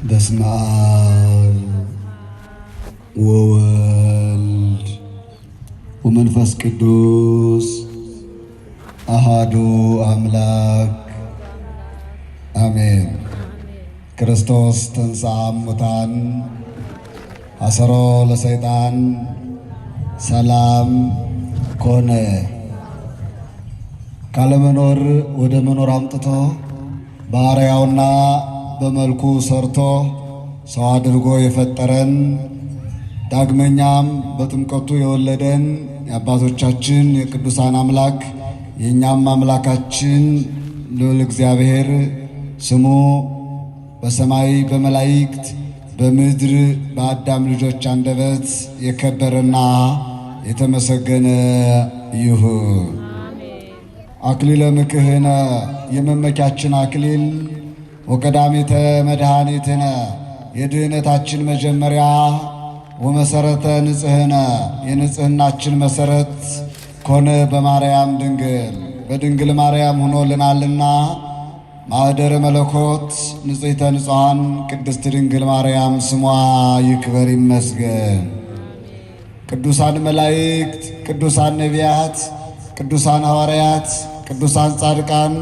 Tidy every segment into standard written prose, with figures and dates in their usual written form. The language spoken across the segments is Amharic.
በስመ አብ ወወልድ ወመንፈስ ቅዱስ አሐዱ አምላክ አሜን። ክርስቶስ ተንሥአ እሙታን አሰሮ ለሰይጣን ሰላም ኮነ። ካለመኖር ወደ መኖር አምጥቶ በአርአያውና በመልኩ ሰርቶ ሰው አድርጎ የፈጠረን ዳግመኛም በጥምቀቱ የወለደን የአባቶቻችን የቅዱሳን አምላክ የእኛም አምላካችን ልዑል እግዚአብሔር ስሙ በሰማይ በመላእክት በምድር በአዳም ልጆች አንደበት የከበረና የተመሰገነ ይሁን። አክሊለ ምክህነ የመመኪያችን አክሊል ወቀዳሚተ መድኃኒትነ የድህነታችን መጀመሪያ ወመሰረተ ንጽህነ የንጽህናችን መሰረት ኮነ በማርያም ድንግል በድንግል ማርያም ሆኖልናልና ማኅደረ መለኮት ንጽሕተ ንጹሐን ቅድስት ድንግል ማርያም ስሟ ይክበር ይመስገን። ቅዱሳን መላእክት፣ ቅዱሳን ነቢያት፣ ቅዱሳን ሐዋርያት፣ ቅዱሳን ጻድቃን፣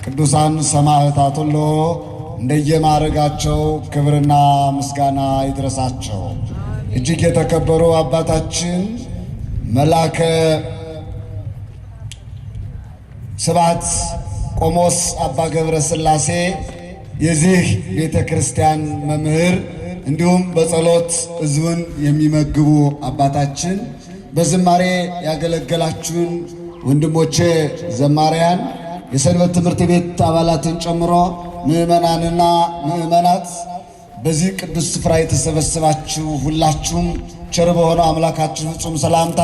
ቅዱሳን ሰማዕታት ሁሉ እንደየማዕረጋቸው ክብርና ምስጋና ይድረሳቸው። እጅግ የተከበሩ አባታችን መላከ ስብሐት ቆሞስ አባ ገብረ ሥላሴ የዚህ ቤተ ክርስቲያን መምህር እንዲሁም በጸሎት ሕዝቡን የሚመግቡ አባታችን፣ በዝማሬ ያገለገላችሁን ወንድሞቼ ዘማሪያን፣ የሰንበት ትምህርት ቤት አባላትን ጨምሮ ምዕመናንና ምዕመናት፣ በዚህ ቅዱስ ስፍራ የተሰበሰባችሁ ሁላችሁም ቸር በሆነው አምላካችን ፍጹም ሰላምታ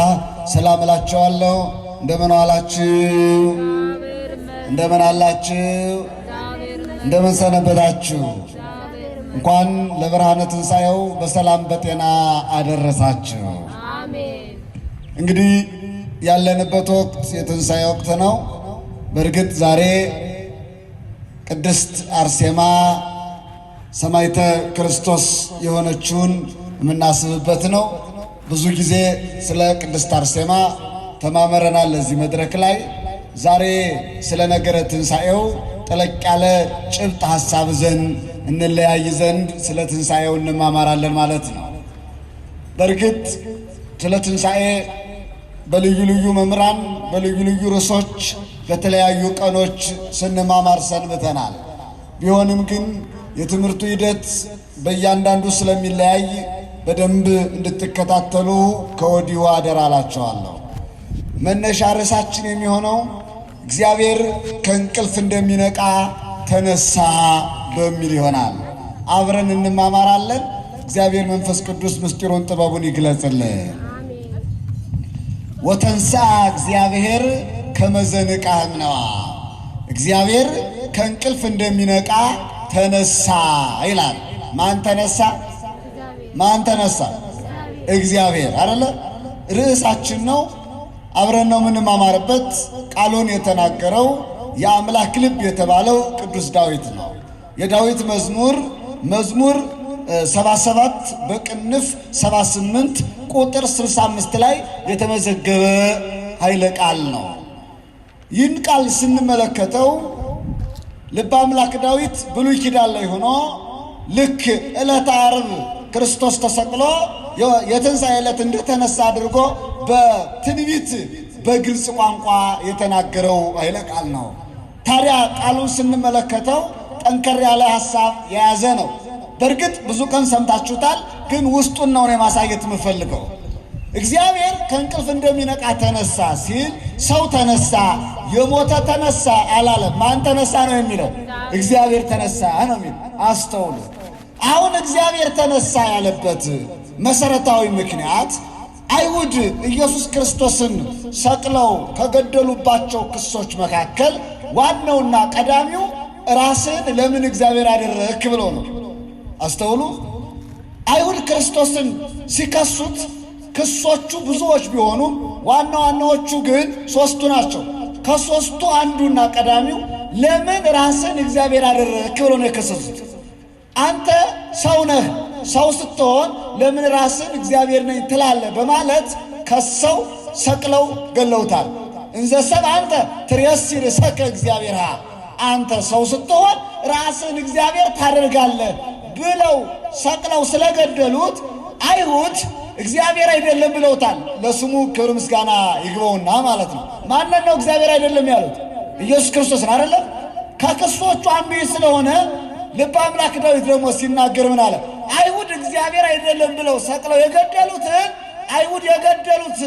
ሰላም እላችኋለሁ። እንደምን ዋላችሁ? እንደምን አላችሁ? እንደምን ሰነበታችሁ? እንኳን ለብርሃነ ትንሣኤው በሰላም በጤና አደረሳችሁ። እንግዲህ ያለንበት ወቅት የትንሣኤ ወቅት ነው። በእርግጥ ዛሬ ቅድስት አርሴማ ሰማዕተ ክርስቶስ የሆነችውን የምናስብበት ነው። ብዙ ጊዜ ስለ ቅድስት አርሴማ ተማመረናል ለዚህ መድረክ ላይ። ዛሬ ስለ ነገረ ትንሣኤው ጠለቅ ያለ ጭብጥ ሐሳብ ዘንድ እንለያይ ዘንድ ስለ ትንሣኤው እንማማራለን ማለት ነው። በእርግጥ ስለ ትንሣኤ በልዩ ልዩ መምህራን በልዩ ልዩ ርዕሶች በተለያዩ ቀኖች ስንማማር ሰንብተናል። ቢሆንም ግን የትምህርቱ ሂደት በእያንዳንዱ ስለሚለያይ በደንብ እንድትከታተሉ ከወዲሁ አደራ እላችኋለሁ። መነሻ ርዕሳችን የሚሆነው እግዚአብሔር ከእንቅልፍ እንደሚነቃ ተነሳ በሚል ይሆናል። አብረን እንማማራለን። እግዚአብሔር መንፈስ ቅዱስ ምስጢሩን ጥበቡን ይግለጽልን። ወተንሥአ እግዚአብሔር ከመዘንቃ እምነዋ እግዚአብሔር ከእንቅልፍ እንደሚነቃ ተነሳ ይላል። ማን ተነሳ? ማን ተነሳ? እግዚአብሔር አይደለ? ርዕሳችን ነው። አብረን ነው የምንማማርበት። ቃሉን የተናገረው የአምላክ ልብ የተባለው ቅዱስ ዳዊት ነው። የዳዊት መዝሙር 77 በቅንፍ 78 ቁጥር 65 ላይ የተመዘገበ ኃይለ ቃል ነው። ይህን ቃል ስንመለከተው ልበ አምላክ ዳዊት ብሉይ ኪዳን ላይ ሆኖ ልክ ዕለተ ዓርብ ክርስቶስ ተሰቅሎ የትንሣኤ ዕለት እንደተነሳ አድርጎ በትንቢት በግልጽ ቋንቋ የተናገረው ኃይለ ቃል ነው። ታዲያ ቃሉን ስንመለከተው ጠንከር ያለ ሐሳብ የያዘ ነው። በእርግጥ ብዙ ቀን ሰምታችሁታል፣ ግን ውስጡን ነው ማሳየት የምፈልገው። እግዚአብሔር ከእንቅልፍ እንደሚነቃ ተነሳ ሲል ሰው ተነሳ፣ የሞተ ተነሳ አላለም። ማን ተነሳ ነው የሚለው? እግዚአብሔር ተነሳ ነው የሚለው። አስተውሉ። አሁን እግዚአብሔር ተነሳ ያለበት መሰረታዊ ምክንያት አይሁድ ኢየሱስ ክርስቶስን ሰቅለው ከገደሉባቸው ክሶች መካከል ዋናውና ቀዳሚው ራስን ለምን እግዚአብሔር አደረግክ ብሎ ነው። አስተውሉ። አይሁድ ክርስቶስን ሲከሱት ክሶቹ ብዙዎች ቢሆኑም ዋና ዋናዎቹ ግን ሶስቱ ናቸው። ከሶስቱ አንዱና ቀዳሚው ለምን ራስን እግዚአብሔር አደረግክ ብሎ ነው የከሰሱት። አንተ ሰው ነህ፣ ሰው ስትሆን ለምን ራስን እግዚአብሔር ነኝ ትላለህ? በማለት ከሰው ሰቅለው ገለውታል። እንዘ ሰብእ አንተ ትሬሲ ርእሰከ እግዚአብሔር፣ አንተ ሰው ስትሆን ራስን እግዚአብሔር ታደርጋለህ ብለው ሰቅለው ስለገደሉት አይሁድ እግዚአብሔር አይደለም ብለውታል። ለስሙ ክብር ምስጋና ይግባውና ማለት ነው። ማንን ነው እግዚአብሔር አይደለም ያሉት? ኢየሱስ ክርስቶስን አይደለም? ከክርስቶቹ አንዱ ስለሆነ ልበ አምላክ ዳዊት ደግሞ ሲናገር ምን አለ? አይሁድ እግዚአብሔር አይደለም ብለው ሰቅለው የገደሉትን አይሁድ የገደሉት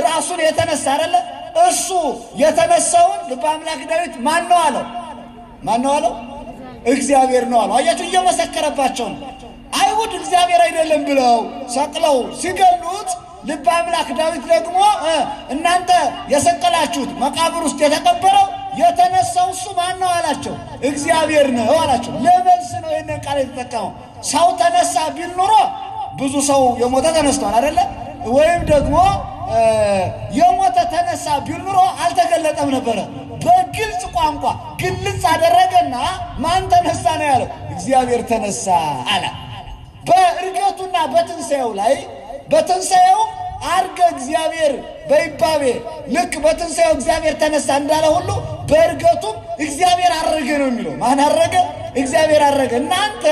ራሱን የተነሳ አይደለ? እሱ የተነሳውን ልበ አምላክ ዳዊት ማን ነው አለው? ማን ነው አለው? እግዚአብሔር ነው አለው። አያችሁ፣ እየመሰከረባቸው ነው። አይሁድ እግዚአብሔር አይደለም ብለው ሰቅለው ሲገሉት ልበ አምላክ ዳዊት ደግሞ እናንተ የሰቀላችሁት መቃብር ውስጥ የተቀበረው የተነሳው እሱ ማን ነው አላቸው? እግዚአብሔር ነው አላቸው። ለመልስ ነው ይህንን ቃል የተጠቀመው። ሰው ተነሳ ቢል ኑሮ ብዙ ሰው የሞተ ተነስቷል አይደለ? ወይም ደግሞ የሞተ ተነሳ ቢል ኑሮ አልተገለጠም ነበረ። በግልጽ ቋንቋ ግልጽ አደረገና ማን ተነሳ ነው ያለው? እግዚአብሔር ተነሳ አለ። በእርገቱና በትንሣኤው ላይ በትንሣኤው አርገ እግዚአብሔር በይባቤ ልክ በትንሣኤው እግዚአብሔር ተነሳ እንዳለ ሁሉ በእርገቱም እግዚአብሔር አረገ ነው የሚለው። ማን አረገ? እግዚአብሔር አረገ። እናንተ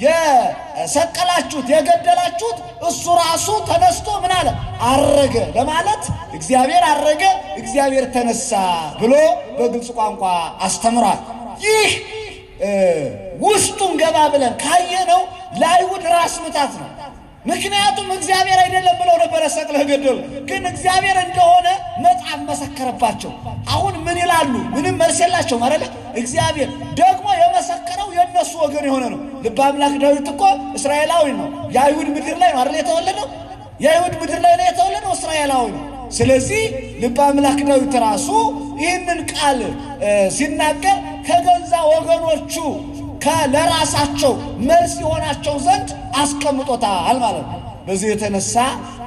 የሰቀላችሁት የገደላችሁት እሱ ራሱ ተነስቶ ምን አለ? አረገ ለማለት እግዚአብሔር አረገ፣ እግዚአብሔር ተነሳ ብሎ በግልጽ ቋንቋ አስተምሯል። ይህ ውስጡን ገባ ብለን ካየነው ለአይሁድ ራስ ምታት ነው። ምክንያቱም እግዚአብሔር አይደለም ብለው ነበረ ሰቅለው ገደሉ። ግን እግዚአብሔር እንደሆነ መጽሐፍ መሰከረባቸው። አሁን ምን ይላሉ? ምንም መልስ የላቸውም አይደለ? እግዚአብሔር ደግሞ የመሰከረው የእነሱ ወገን የሆነ ነው። ልበ አምላክ ዳዊት እኮ እስራኤላዊ ነው። የአይሁድ ምድር ላይ ነው አይደል የተወለደው? የአይሁድ ምድር ላይ ነው የተወለደው፣ እስራኤላዊ ነው። ስለዚህ ልበ አምላክ ዳዊት ራሱ ይህንን ቃል ሲናገር ከገዛ ወገኖቹ ለራሳቸው መልስ የሆናቸው ዘንድ አስቀምጦታል ማለት ነው። በዚህ የተነሳ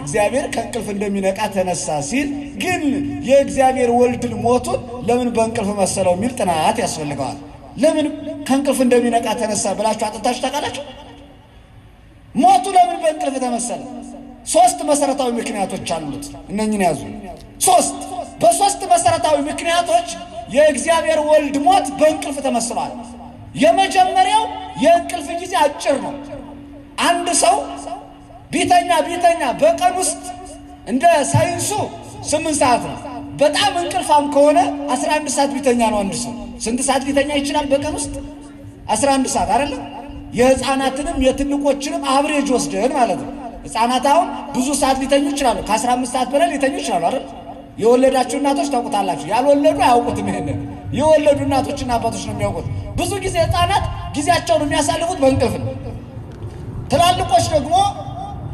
እግዚአብሔር ከእንቅልፍ እንደሚነቃ ተነሳ ሲል ግን የእግዚአብሔር ወልድን ሞቱን ለምን በእንቅልፍ መሰለው የሚል ጥናት ያስፈልገዋል። ለምን ከእንቅልፍ እንደሚነቃ ተነሳ ብላችሁ አጥንታችሁ ታውቃላችሁ? ሞቱ ለምን በእንቅልፍ ተመሰለ? ሶስት መሰረታዊ ምክንያቶች አሉት። እነኝን ያዙ። በሶስት መሰረታዊ ምክንያቶች የእግዚአብሔር ወልድ ሞት በእንቅልፍ ተመስሏል። የመጀመሪያው የእንቅልፍ ጊዜ አጭር ነው። አንድ ሰው ቢተኛ በቀን ውስጥ እንደ ሳይንሱ 8 ሰዓት ነው። በጣም እንቅልፋም ከሆነ 11 ሰዓት ቢተኛ ነው። አንድ ሰው ስንት ሰዓት ሊተኛ ይችላል በቀን ውስጥ? 11 ሰዓት አይደለ? የህፃናትንም የትልቆችንም አብሬጅ ወስደን ማለት ነው። ህፃናት አሁን ብዙ ሰዓት ሊተኙ ይችላሉ። ከ15 ሰዓት በላይ ሊተኙ ይችላሉ አይደል? የወለዳችሁ እናቶች ታውቁታላችሁ። ያልወለዱ አያውቁትም። ይሄንን የወለዱ እናቶችና አባቶች ነው የሚያውቁት። ብዙ ጊዜ ህፃናት ጊዜያቸውን የሚያሳልፉት በእንቅልፍ ነው። ትላልቆች ደግሞ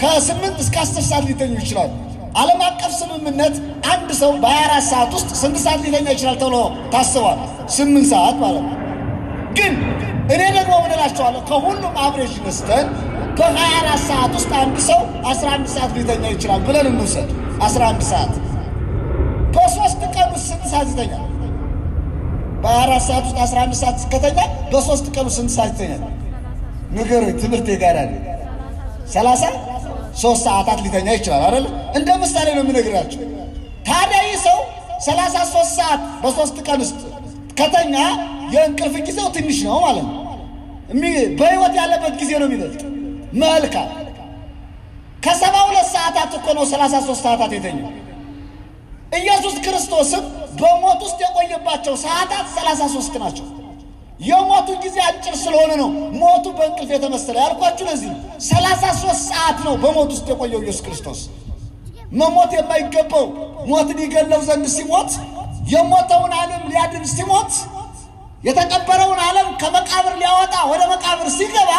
ከ8 እስከ 10 ሰዓት ሊተኙ ይችላሉ። ዓለም አቀፍ ስምምነት አንድ ሰው በ24 ሰዓት ውስጥ ስንት ሰዓት ሊተኛ ይችላል ተብሎ ታስቧል? 8 ሰዓት ማለት ነው። ግን እኔ ደግሞ ምን እላቸዋለሁ? ከሁሉም አብሬጅ ነስተን በ24 ሰዓት ውስጥ አንድ ሰው 11 ሰዓት ሊተኛ ይችላል ብለን እንውሰድ። 11 ሰዓት በ3 ቀን ውስጥ ስንት ሰዓት ይተኛል? በ24 ሰዓት ውስጥ 11 ሰዓት ከተኛ በ3 ቀን ውስጥ ስንት ሰዓት ይተኛል? ንገሩኝ። ትምህርት ይጋራል። 33 ሰዓታት ሊተኛ ይችላል አይደል? እንደ ምሳሌ ነው የምነግራችሁ። ታዲያ ይህ ሰው 33 ሰዓት በ3 ቀን ውስጥ ከተኛ የእንቅልፍ ጊዜው ትንሽ ነው ማለት ነው። በህይወት ያለበት ጊዜ ነው የሚበልጥ። መልካም ከ72 ሰዓታት እኮ ነው 33 ሰዓታት የተኛው። ኢየሱስ ክርስቶስም በሞት ውስጥ የቆየባቸው ሰዓታት 33 ናቸው። የሞቱ ጊዜ አጭር ስለሆነ ነው ሞቱ በእንቅልፍ የተመሰለ ያልኳችሁ። ለዚህ 33 ሰዓት ነው በሞት ውስጥ የቆየው ኢየሱስ ክርስቶስ። መሞት የማይገባው ሞትን ይገለው ዘንድ ሲሞት፣ የሞተውን ዓለም ሊያድን ሲሞት፣ የተቀበረውን ዓለም ከመቃብር ሊያወጣ ወደ መቃብር ሲገባ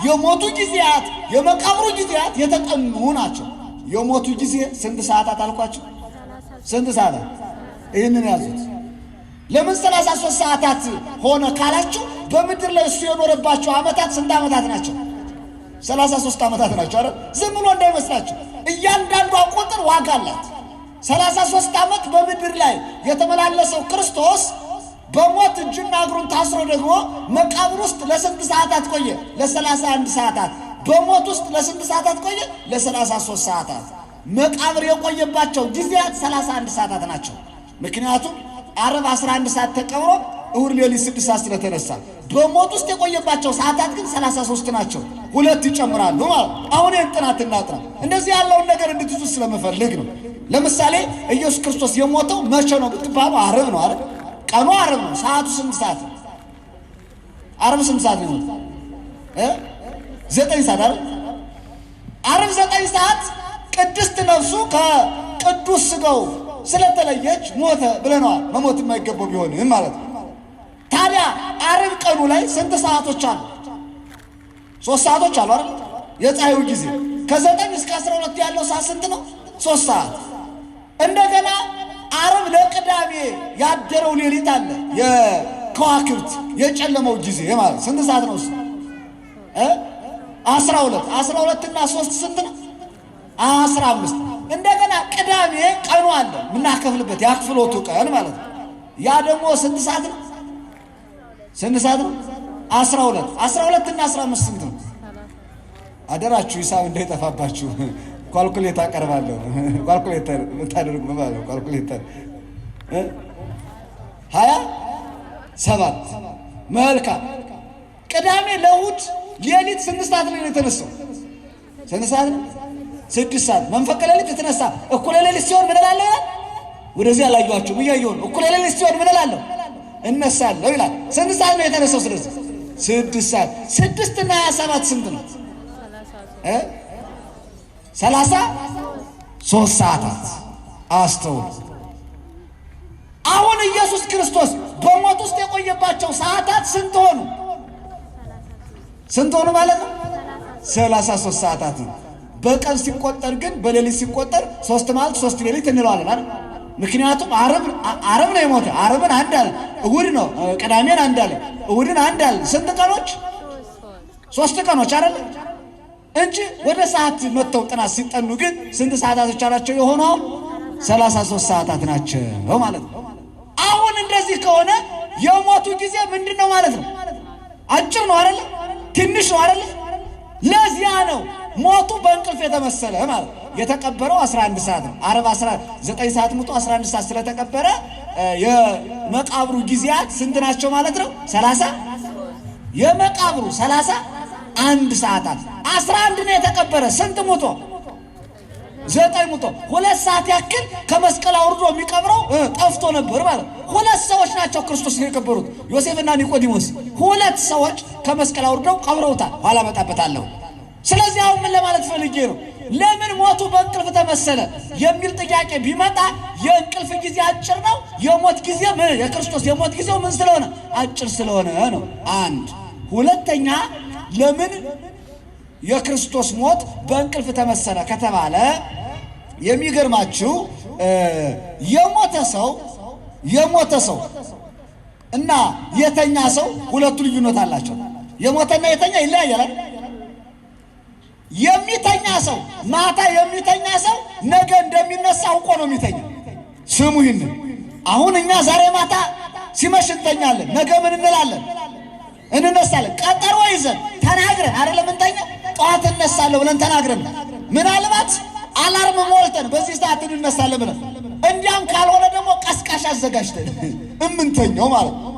የሞቱ ጊዜያት የመቃብሩ ጊዜያት የተጠኑ ናቸው። የሞቱ ጊዜ ስንት ሰዓታት አልኳችሁ? ስንት ሰዓታት? ይህንን ያዙት። ለምን 33 ሰዓታት ሆነ ካላችሁ በምድር ላይ እሱ የኖረባቸው ዓመታት ስንት ዓመታት ናቸው? 33 ዓመታት ናቸው አይደል? ዝም ብሎ እንዳይመስላችሁ እያንዳንዷ ቁጥር ዋጋ አላት። 33 ዓመት በምድር ላይ የተመላለሰው ክርስቶስ በሞት እጅና እግሩን ታስሮ ደግሞ መቃብር ውስጥ ለስንት ሰዓታት ቆየ? ለ31 ሰዓታት። በሞት ውስጥ ለስንት ሰዓታት ቆየ? ለ33 ሰዓታት። መቃብር የቆየባቸው ጊዜያት 31 ሰዓታት ናቸው። ምክንያቱም ዓርብ 11 ሰዓት ተቀብሮ እሑድ ሌሊት 6 ሰዓት ስለተነሳ፣ በሞት ውስጥ የቆየባቸው ሰዓታት ግን 33 ናቸው። ሁለት ይጨምራሉ ማለት። አሁን ይህን ጥናት እናጥና። እንደዚህ ያለውን ነገር እንድትይዙ ስለምፈልግ ነው። ለምሳሌ ኢየሱስ ክርስቶስ የሞተው መቼ ነው ብትባሉ ዓርብ ነው አይደል? ቀኑ ዓርብ ነው። ሰዓቱ ስንት ሰዓት ነው? ዓርብ ስንት ሰዓት ነው? 9 ሰዓት አይደል? ዓርብ 9 ሰዓት ቅድስት ነፍሱ ከቅዱስ ሥጋው ስለተለየች ሞተ ብለናል። መሞት የማይገባው ቢሆንም ማለት ነው። ታዲያ ዓርብ ቀኑ ላይ ስንት ሰዓቶች አሉ? 3 ሰዓቶች አሉ አይደል? የፀሐዩ ጊዜ ከ9 እስከ 12 ያለው ሰዓት ስንት ነው? 3 ሰዓት። እንደገና ዓርብ ለቅዳሜ ያደረው ሌሊት አለ፣ የከዋክብት የጨለመው ጊዜ ማለት ስንት ሰዓት ነው? 12 እና 3 ስንት ነው? 15። እንደገና ቅዳሜ ቀኑ አለ ምናከፍልበት ያክፍሎቱ ቀን ማለት ነው። ያ ደግሞ ስንት ሰዓት ነው? ስንት ሰዓት ነው? 12 እና 15 ስንት ነው? አደራችሁ ሂሳብ እንዳይጠፋባችሁ ኳልኩሌት አቀርባለሁ። ኳልኩሌተር ታደርጉ ማለት ነው። ኳልኩሌተር 27 መልካም። ቅዳሜ ለእሑድ ሌሊት ስንት ሰዓት ላይ ነው የተነሳው? ስንት ሰዓት ነው? 6 ሰዓት። መንፈቀ ሌሊት የተነሳ እኩለ ሌሊት ሲሆን ምን እላለሁ? ወደዚህ አላየኋችሁም እያየሁ ነው። እኩለ ሌሊት ሲሆን ምን እላለሁ? እነሳለሁ ይላል። ስንት ሰዓት ነው የተነሳው? ስለዚህ 6 ሰዓት። 6 እና 27 ስንት ነው? 33 ሰዓታት። አስተውሉ። አሁን ኢየሱስ ክርስቶስ በሞት ውስጥ የቆየባቸው ሰዓታት ስንት ሆኑ? ስንት ሆኑ ማለት ነው? 33 ሰዓታት ነው። በቀን ሲቆጠር ግን በሌሊት ሲቆጠር 3 ማለት 3 ሌሊት እንለዋለን አይደል? ምክንያቱም ዓርብ ነው የሞተ። ዓርብን አንድ አለ፣ እሑድ ነው ቅዳሜን አንድ አለ፣ እሑድን አንድ አለ። ስንት ቀኖች? 3 ቀኖች አይደል እንጂ ወደ ሰዓት መጥተው ጥናት ሲጠኑ ግን ስንት ሰዓታቶች አላቸው የሆነው? 33 ሰዓታት ናቸው ማለት ነው። አሁን እንደዚህ ከሆነ የሞቱ ጊዜ ምንድን ነው ማለት ነው? አጭር ነው አይደል? ትንሽ ነው አይደል? ለዚያ ነው ሞቱ በእንቅልፍ የተመሰለ ማለት ነው። የተቀበረው 11 ሰዓት ነው። ዓርብ 9 ሰዓት ሙቶ 11 ሰዓት ስለተቀበረ የመቃብሩ ጊዜያት ስንት ናቸው ማለት ነው? 30። የመቃብሩ 31 ሰዓታት። 11 ነው የተቀበረ። ስንት ሙቶ? 9 ሙቶ 2 ሰዓት ያክል ከመስቀል አውርዶ የሚቀብረው ጠፍቶ ነበር ማለት ነው። 2 ሰዎች ናቸው ክርስቶስን የቀበሩት፣ ዮሴፍና ኒቆዲሞስ። 2 ሰዎች ከመስቀል አውርደው ቀብረውታል። ኋላ መጣበታለሁ። ስለዚህ አሁን ምን ለማለት ፈልጌ ነው? ለምን ሞቱ በእንቅልፍ ተመሰለ የሚል ጥያቄ ቢመጣ የእንቅልፍ ጊዜ አጭር ነው። የሞት ጊዜ የክርስቶስ የሞት ጊዜው ምን ስለሆነ? አጭር ስለሆነ ነው። አንድ። ሁለተኛ ለምን የክርስቶስ ሞት በእንቅልፍ ተመሰለ ከተባለ የሚገርማችሁ የሞተ ሰው እና የተኛ ሰው ሁለቱ ልዩነት አላቸው። የሞተና የተኛ ይለያያል። የሚተኛ ሰው ማታ የሚተኛ ሰው ነገ እንደሚነሳ አውቆ ነው የሚተኛ። ስሙ ይህን። አሁን እኛ ዛሬ ማታ ሲመሽ እንተኛለን፣ ነገ ምን እንላለን? እንነሳለን። ቀጠሮ ይዘን ተናግረን አይደለም እንተኛ። ጠዋት እነሳለሁ ብለን ተናግረን ምናልባት አላርም ሞልተን በዚህ ሰዓት እንነሳለን ብለን እንዲያም ካልሆነ ደግሞ ቀስቃሽ አዘጋጅተን እምንተኛው ማለት ነው።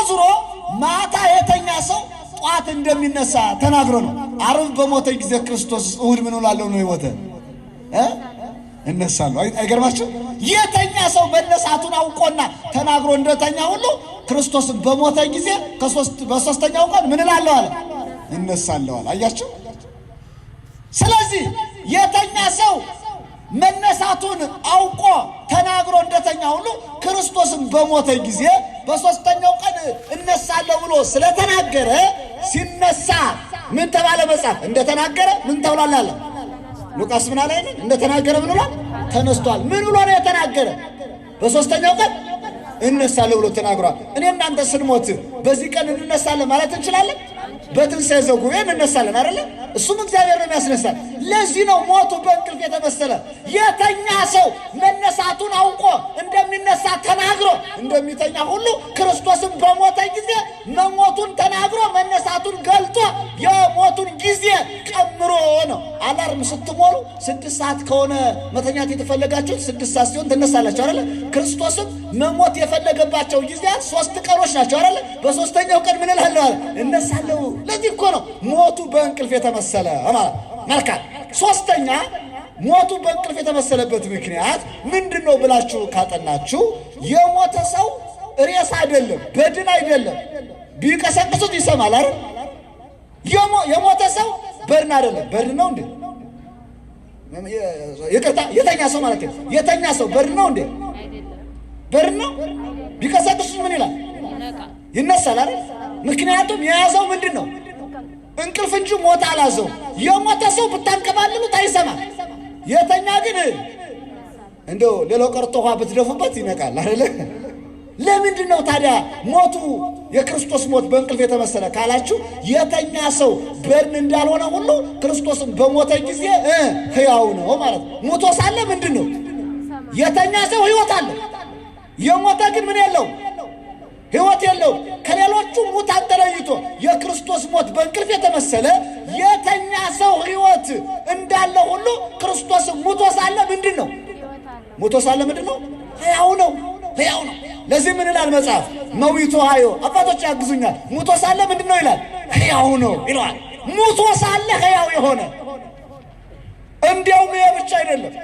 ዙሮ ማታ የተኛ ሰው ጠዋት እንደሚነሳ ተናግሮ ነው። ዓርብ በሞተ ጊዜ ክርስቶስ እሑድ ምን እላለሁ ነው የሞተ? እነሳለሁ። አይገርማችሁ? የተኛ ሰው መነሳቱን አውቆና ተናግሮ እንደተኛ ሁሉ ክርስቶስን በሞተ ጊዜ በሶስተኛው ቀን ምን እላለሁ አለ? እነሳለሁ አለ። አያችሁ? ስለዚህ የተኛ ሰው መነሳቱን አውቆ ተናግሮ እንደተኛ ሁሉ ክርስቶስን በሞተ ጊዜ በሶስተኛው ቀን እነሳለሁ ብሎ ስለተናገረ ሲነሳ ምን ተባለ? መጽሐፍ እንደተናገረ ምን ተብሏል አለ ሉቃስ። ምን አለ? እንደተናገረ ምን ብሏል? ተነስቷል። ምን ብሎ ነው የተናገረ? በሶስተኛው ቀን እነሳለሁ ብሎ ተናግሯል። እኔ እናንተ ስንሞት በዚህ ቀን እንነሳለን ማለት እንችላለን? በትንሣኤ ዘጉባኤ እንነሳለን አይደለ? እሱም እግዚአብሔር ነው የሚያስነሳው። ለዚህ ነው ሞቱ በእንቅልፍ የተመሰለ። የተኛ ሰው መነሳቱን አውቆ እንደሚነሳ ተናግሮ እንደሚተኛ ሁሉ ክርስቶስም በሞተ ጊዜ መሞቱን ተናግሮ መነሳቱን ገልጦ የሞቱን ጊዜ ቀምሮ ነው። አላርም ስትሞሉ 6 ሰዓት ከሆነ መተኛት የተፈለጋችሁት 6 ሰዓት ሲሆን ትነሳላችሁ አይደል? ክርስቶስም መሞት የፈለገባቸው ጊዜያት 3 ቀኖች ናቸው አይደል? በሶስተኛው ቀን ምን እላለሁ? እነሳለሁ። ለዚህ እኮ ነው ሞቱ በእንቅልፍ የተመሰለ ማለት። መልካም። ሶስተኛ ሞቱ በእንቅልፍ የተመሰለበት ምክንያት ምንድነው ብላችሁ ካጠናችሁ የሞተ ሰው ሬሳ አይደለም፣ በድን አይደለም። ቢቀሰቅሱት ይሰማል አይደል? የሞተ ሰው በድን አይደለም። በድን ነው እንዴ? ይቅርታ፣ የተኛ ሰው ማለት ነው። የተኛ ሰው በድን ነው እንዴ? በድን ነው። ቢቀሰቅሱት ምን ይላል? ይነሳል አይደል? ምክንያቱም የያዘው ምንድነው? እንቅልፍ እንጂ ሞት አላዘው። የሞተ ሰው ብታንከባልሉት አይሰማም። የተኛ ግን እንደው ሌላው ቀርቶ ውሃ ብትደፉበት ይነቃል አይደል? ለምንድን ነው ታዲያ ሞቱ የክርስቶስ ሞት በእንቅልፍ የተመሰለ ካላችሁ የተኛ ሰው በድን እንዳልሆነ ሁሉ ክርስቶስም በሞተ ጊዜ ሕያው ነው ማለት ነው። ሞቶ ሳለ ምንድን ነው? የተኛ ሰው ሕይወት አለ። የሞተ ግን ምን የለው? ሕይወት የለው። ከሌሎቹ ሙታን ተለይቶ የክርስቶስ ሞት በእንቅልፍ የተመሰለ የተኛ ሰው ሕይወት እንዳለ ሁሉ ክርስቶስም ሙቶ ሳለ ምንድን ነው? ሙቶ ሳለ ምንድን ነው? ሕያው ነው። ሕያው ነው። ለዚህ ምን ይላል መጽሐፍ? መዊቶ ሀዮ አባቶች ያግዙኛል። ሙቶ ሳለ ምንድን ነው ይላል? ሕያው ነው ይለዋል። ሙቶ ሳለ ሕያው የሆነ እንዲያውም ይሄ ብቻ አይደለም።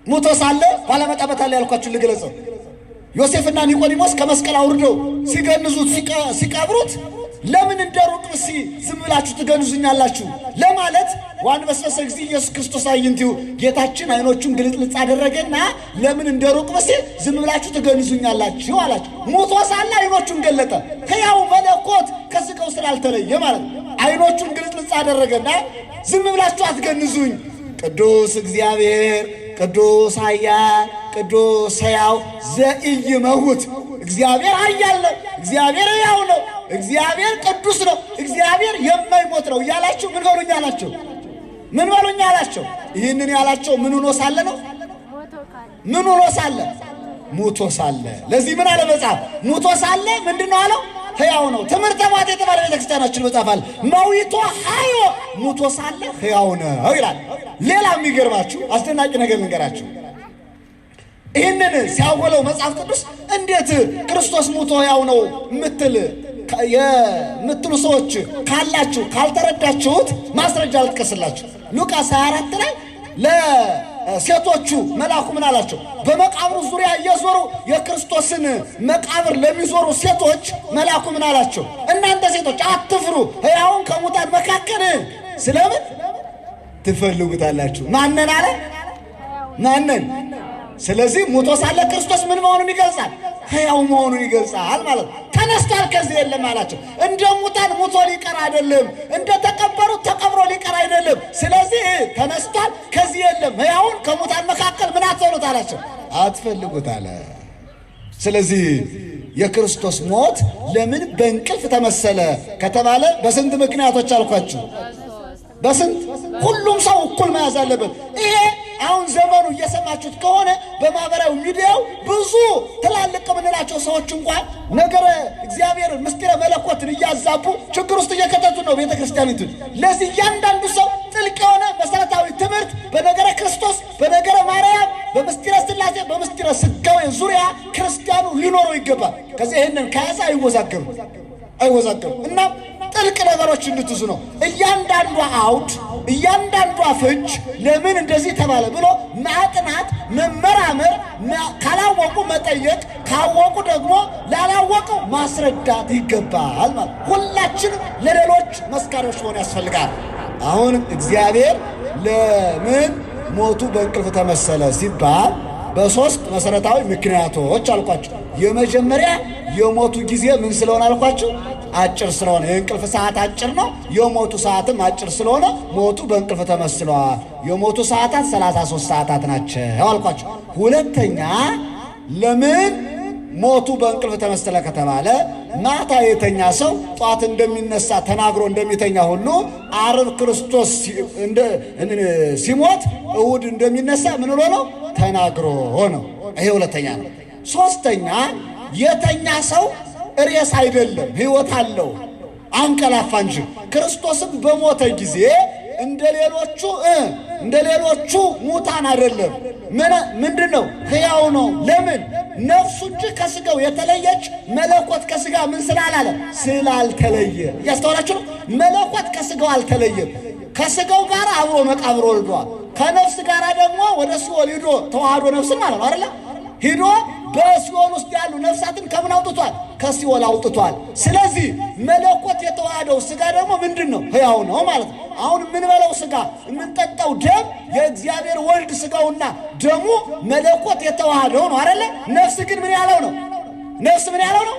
ሙቶ ሳለ ባለመጣበታል ያልኳችሁ ልግለጸው። ዮሴፍና ኒቆዲሞስ ከመስቀል አውርደው ሲገንዙት ሲቀብሩት ለምን እንደሩቅ ብሲ ዝም ብላችሁ ትገንዙኛላችሁ ለማለት ዋን በሰሰ ጊዜ ኢየሱስ ክርስቶስ አይንቲው ጌታችን አይኖቹን ግልጥልጥ አደረገና ለምን እንደሩቅ ብሲ ዝም ብላችሁ ትገንዙኛላችሁ አላችሁ። ሞቶ ሳለ አይኖቹን ገለጠ። ሕያው መለኮት ከስጋው ስላልተለየ ማለት አይኖቹን ግልጥልጥ አደረገና ዝም ብላችሁ አትገንዙኝ፣ ቅዱስ እግዚአብሔር ቅዱስ ኃያል ቅዱስ ሕያው ዘኢይመውት እግዚአብሔር ኃያል ነው፣ እግዚአብሔር ሕያው ነው፣ እግዚአብሔር ቅዱስ ነው፣ እግዚአብሔር የማይሞት ነው እያላችሁ ምን በሉኝ አላቸው። ምን በሉኝ አላቸው። ይህንን ያላቸው ምን ሆኖ ሳለ ነው? ምን ሆኖ ሳለ? ሙቶ ሳለ። ለዚህ ምን አለ መጽሐፍ? ሙቶ ሳለ ምንድነው አለው? ሕያው ነው። ትምህርተ ሟት የተባለ ቤተክርስቲያናችን መጽሐፍ አለ። መዊቶ ሀዮ ሙቶ ሳለ ሕያው ነው ይላል። ሌላ የሚገርማችሁ አስደናቂ ነገር ልንገራችሁ። ይህንን ሲያወለው መጽሐፍ ቅዱስ እንዴት ክርስቶስ ሙቶ ሕያው ነው የምትሉ ሰዎች ካላችሁ ካልተረዳችሁት ማስረጃ ልጥቀስላችሁ። ሉቃስ 24 ላይ ለሴቶቹ መልአኩ ምን አላቸው? በመቃብሩ ዙሪያ እየዞሩ የክርስቶስን መቃብር ለሚዞሩ ሴቶች መልአኩ ምን አላቸው? እናንተ ሴቶች አትፍሩ፣ ሕያውን ከሙታን መካከል ስለምን ትፈልጉታላችሁ? ማንን አለ? ማንን? ስለዚህ ሙቶ ሳለ ክርስቶስ ምን መሆኑን ይገልጻል? ሕያው መሆኑን ይገልጻል ማለት ነው። ተነስቷል፣ ከዚህ የለም አላቸው። እንደ ሙታን ሙቶ ሊቀር አይደለም፣ እንደ ተቀበሩት ተቀብሮ ሊቀር አይደለም። ስለዚህ ተነስቷል፣ ከዚህ የለም። ሕያውን ከሙታን መካከል ምን አትሆኑት አላቸው? አትፈልጉት አለ። ስለዚህ የክርስቶስ ሞት ለምን በእንቅልፍ ተመሰለ ከተባለ በስንት ምክንያቶች አልኳችሁ? በስንት? ሁሉም ሰው እኩል መያዝ አለበት። ይሄ አሁን ዘመኑ እየሰማችሁት ከሆነ በማህበራዊ ሚዲያው ብዙ ትላልቅ የምንላቸው ሰዎች እንኳን ነገረ እግዚአብሔር ምስጢረ መለኮትን እያዛቡ ችግር ውስጥ እየከተቱ ነው ቤተክርስቲያኒቱን። ለዚህ እያንዳንዱ ሰው ጥልቅ የሆነ መሰረታዊ ትምህርት በነገረ ክርስቶስ፣ በነገረ ማርያም፣ በምስጢረ ሥላሴ፣ በምስጢረ ሥጋዌ ዙሪያ ክርስቲያኑ ሊኖረው ይገባል። ከዚህ ይህንን ከያዘ አይወዛገብም እና ጥልቅ ነገሮች እንድትዙ ነው። እያንዳንዷ አውድ እያንዳንዷ ፍንጭ ለምን እንደዚህ ተባለ ብሎ ማጥናት፣ መመራመር፣ ካላወቁ መጠየቅ፣ ካወቁ ደግሞ ላላወቀው ማስረዳት ይገባል ማለት። ሁላችንም ለሌሎች መስካሪዎች መሆን ያስፈልጋል። አሁን እግዚአብሔር ለምን ሞቱ በእንቅልፍ ተመሰለ ሲባል በሶስት መሰረታዊ ምክንያቶች አልኳችሁ። የመጀመሪያ የሞቱ ጊዜ ምን ስለሆነ አልኳችሁ? አጭር ስለሆነ። የእንቅልፍ ሰዓት አጭር ነው፣ የሞቱ ሰዓትም አጭር ስለሆነ ሞቱ በእንቅልፍ ተመስሏል። የሞቱ ሰዓታት 33 ሰዓታት ናቸው አልኳችሁ። ሁለተኛ ለምን ሞቱ በእንቅልፍ ተመሰለ ከተባለ ማታ የተኛ ሰው ጧት እንደሚነሳ ተናግሮ እንደሚተኛ ሁሉ ዓርብ ክርስቶስ ሲሞት እሑድ እንደሚነሳ ምን ብሎ ነው? ተናግሮ ነው። ይሄ ሁለተኛ ነው። ሶስተኛ የተኛ ሰው ሬስ አይደለም፣ ሕይወት አለው፣ አንቀላፋ እንጂ። ክርስቶስም በሞተ ጊዜ እንደሌሎቹ ሙታን አይደለም። ምንድነው? ሕያው ነው። ለምን? ነፍሱ እንጂ ከስጋው የተለየች መለኮት ከስጋ ምን ስላላለ ስላልተለየ። እያስተዋላችሁ ነው? መለኮት ከስጋው አልተለየም። ከስጋው ጋር አብሮ መቃብር ወልዷል። ከነፍስ ጋር ደግሞ ወደ ሲኦል ሂዶ ተዋህዶ ነፍስን ማለት ነው አይደለ? ሂዶ በሲኦል ውስጥ ያሉ ነፍሳትን ከምን አውጥቷል? ከሲኦል አውጥቷል። ስለዚህ መለኮት የተዋህደው ስጋ ደግሞ ምንድነው? ሕያው ነው ማለት ነው። አሁን የምንበላው ስጋ የምንጠጣው ደም የእግዚአብሔር ወልድ ስጋውና ደሙ መለኮት የተዋህደው ነው አይደለ? ነፍስ ግን ምን ያለው ነው? ነፍስ ምን ያለው ነው?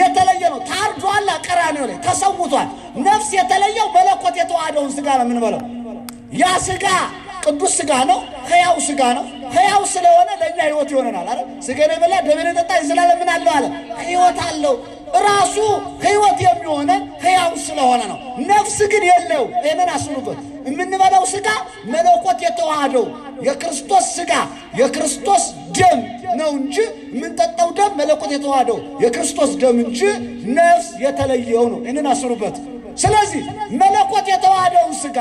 የተለየ ነው። ታርዷል፣ ቀራንዮ ላይ ተሰውቷል። ነፍስ የተለየው መለኮት የተዋህደውን ስጋ ነው የምንበላው። ያ ስጋ ቅዱስ ስጋ ነው፣ ሕያው ስጋ ነው። ሕያው ስለሆነ ለእኛ ሕይወት ይሆነናል አይደል? ስጋዬን የበላ ደሜን የጠጣ የዘላለም ምን አለው አለ? ሕይወት አለው። ራሱ ሕይወት የሚሆነ ሕያው ስለሆነ ነው። ነፍስ ግን የለው። ይሄንን አስሉበት። የምንበላው ስጋ መለኮት የተዋህደው የክርስቶስ ስጋ የክርስቶስ ደም ነው እንጂ የምንጠጣው ደም መለኮት የተዋህደው የክርስቶስ ደም እንጂ ነፍስ የተለየው ነው። ይሄንን አስሉበት። ስለዚህ መለኮት የተዋህደውን ስጋ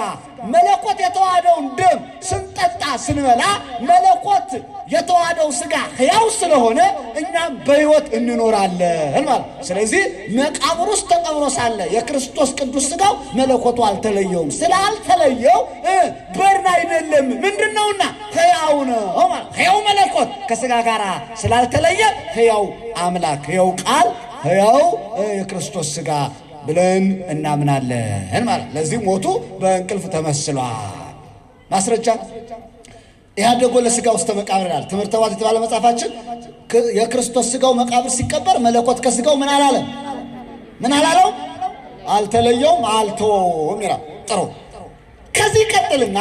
መለኮት የተዋህደውን ደም ስንጠጣ ስንበላ መለኮት የተዋህደው ስጋ ሕያው ስለሆነ እኛም በሕይወት እንኖራለን ማለት። ስለዚህ መቃብር ውስጥ ተቀብሮ ሳለ የክርስቶስ ቅዱስ ስጋው መለኮቱ አልተለየውም። ስላልተለየው በድን አይደለም። ምንድነውና? ሕያው ነው ማለት። ሕያው መለኮት ከስጋ ጋር ስላልተለየ ሕያው አምላክ፣ ሕያው ቃል፣ ሕያው የክርስቶስ ስጋ ብለን እናምናለን ማለት። ለዚህ ሞቱ በእንቅልፍ ተመስሏል። ማስረጃ ያደጎ ለስጋ ውስጥ መቃብር ይላል ትምህርተ ዋት የተባለ መጽሐፋችን። የክርስቶስ ስጋው መቃብር ሲቀበር መለኮት ከስጋው ምን አላለም? ምን አላለው? አልተለየውም፣ አልተወውም ይላል። ጥሩ። ከዚህ ቀጥልና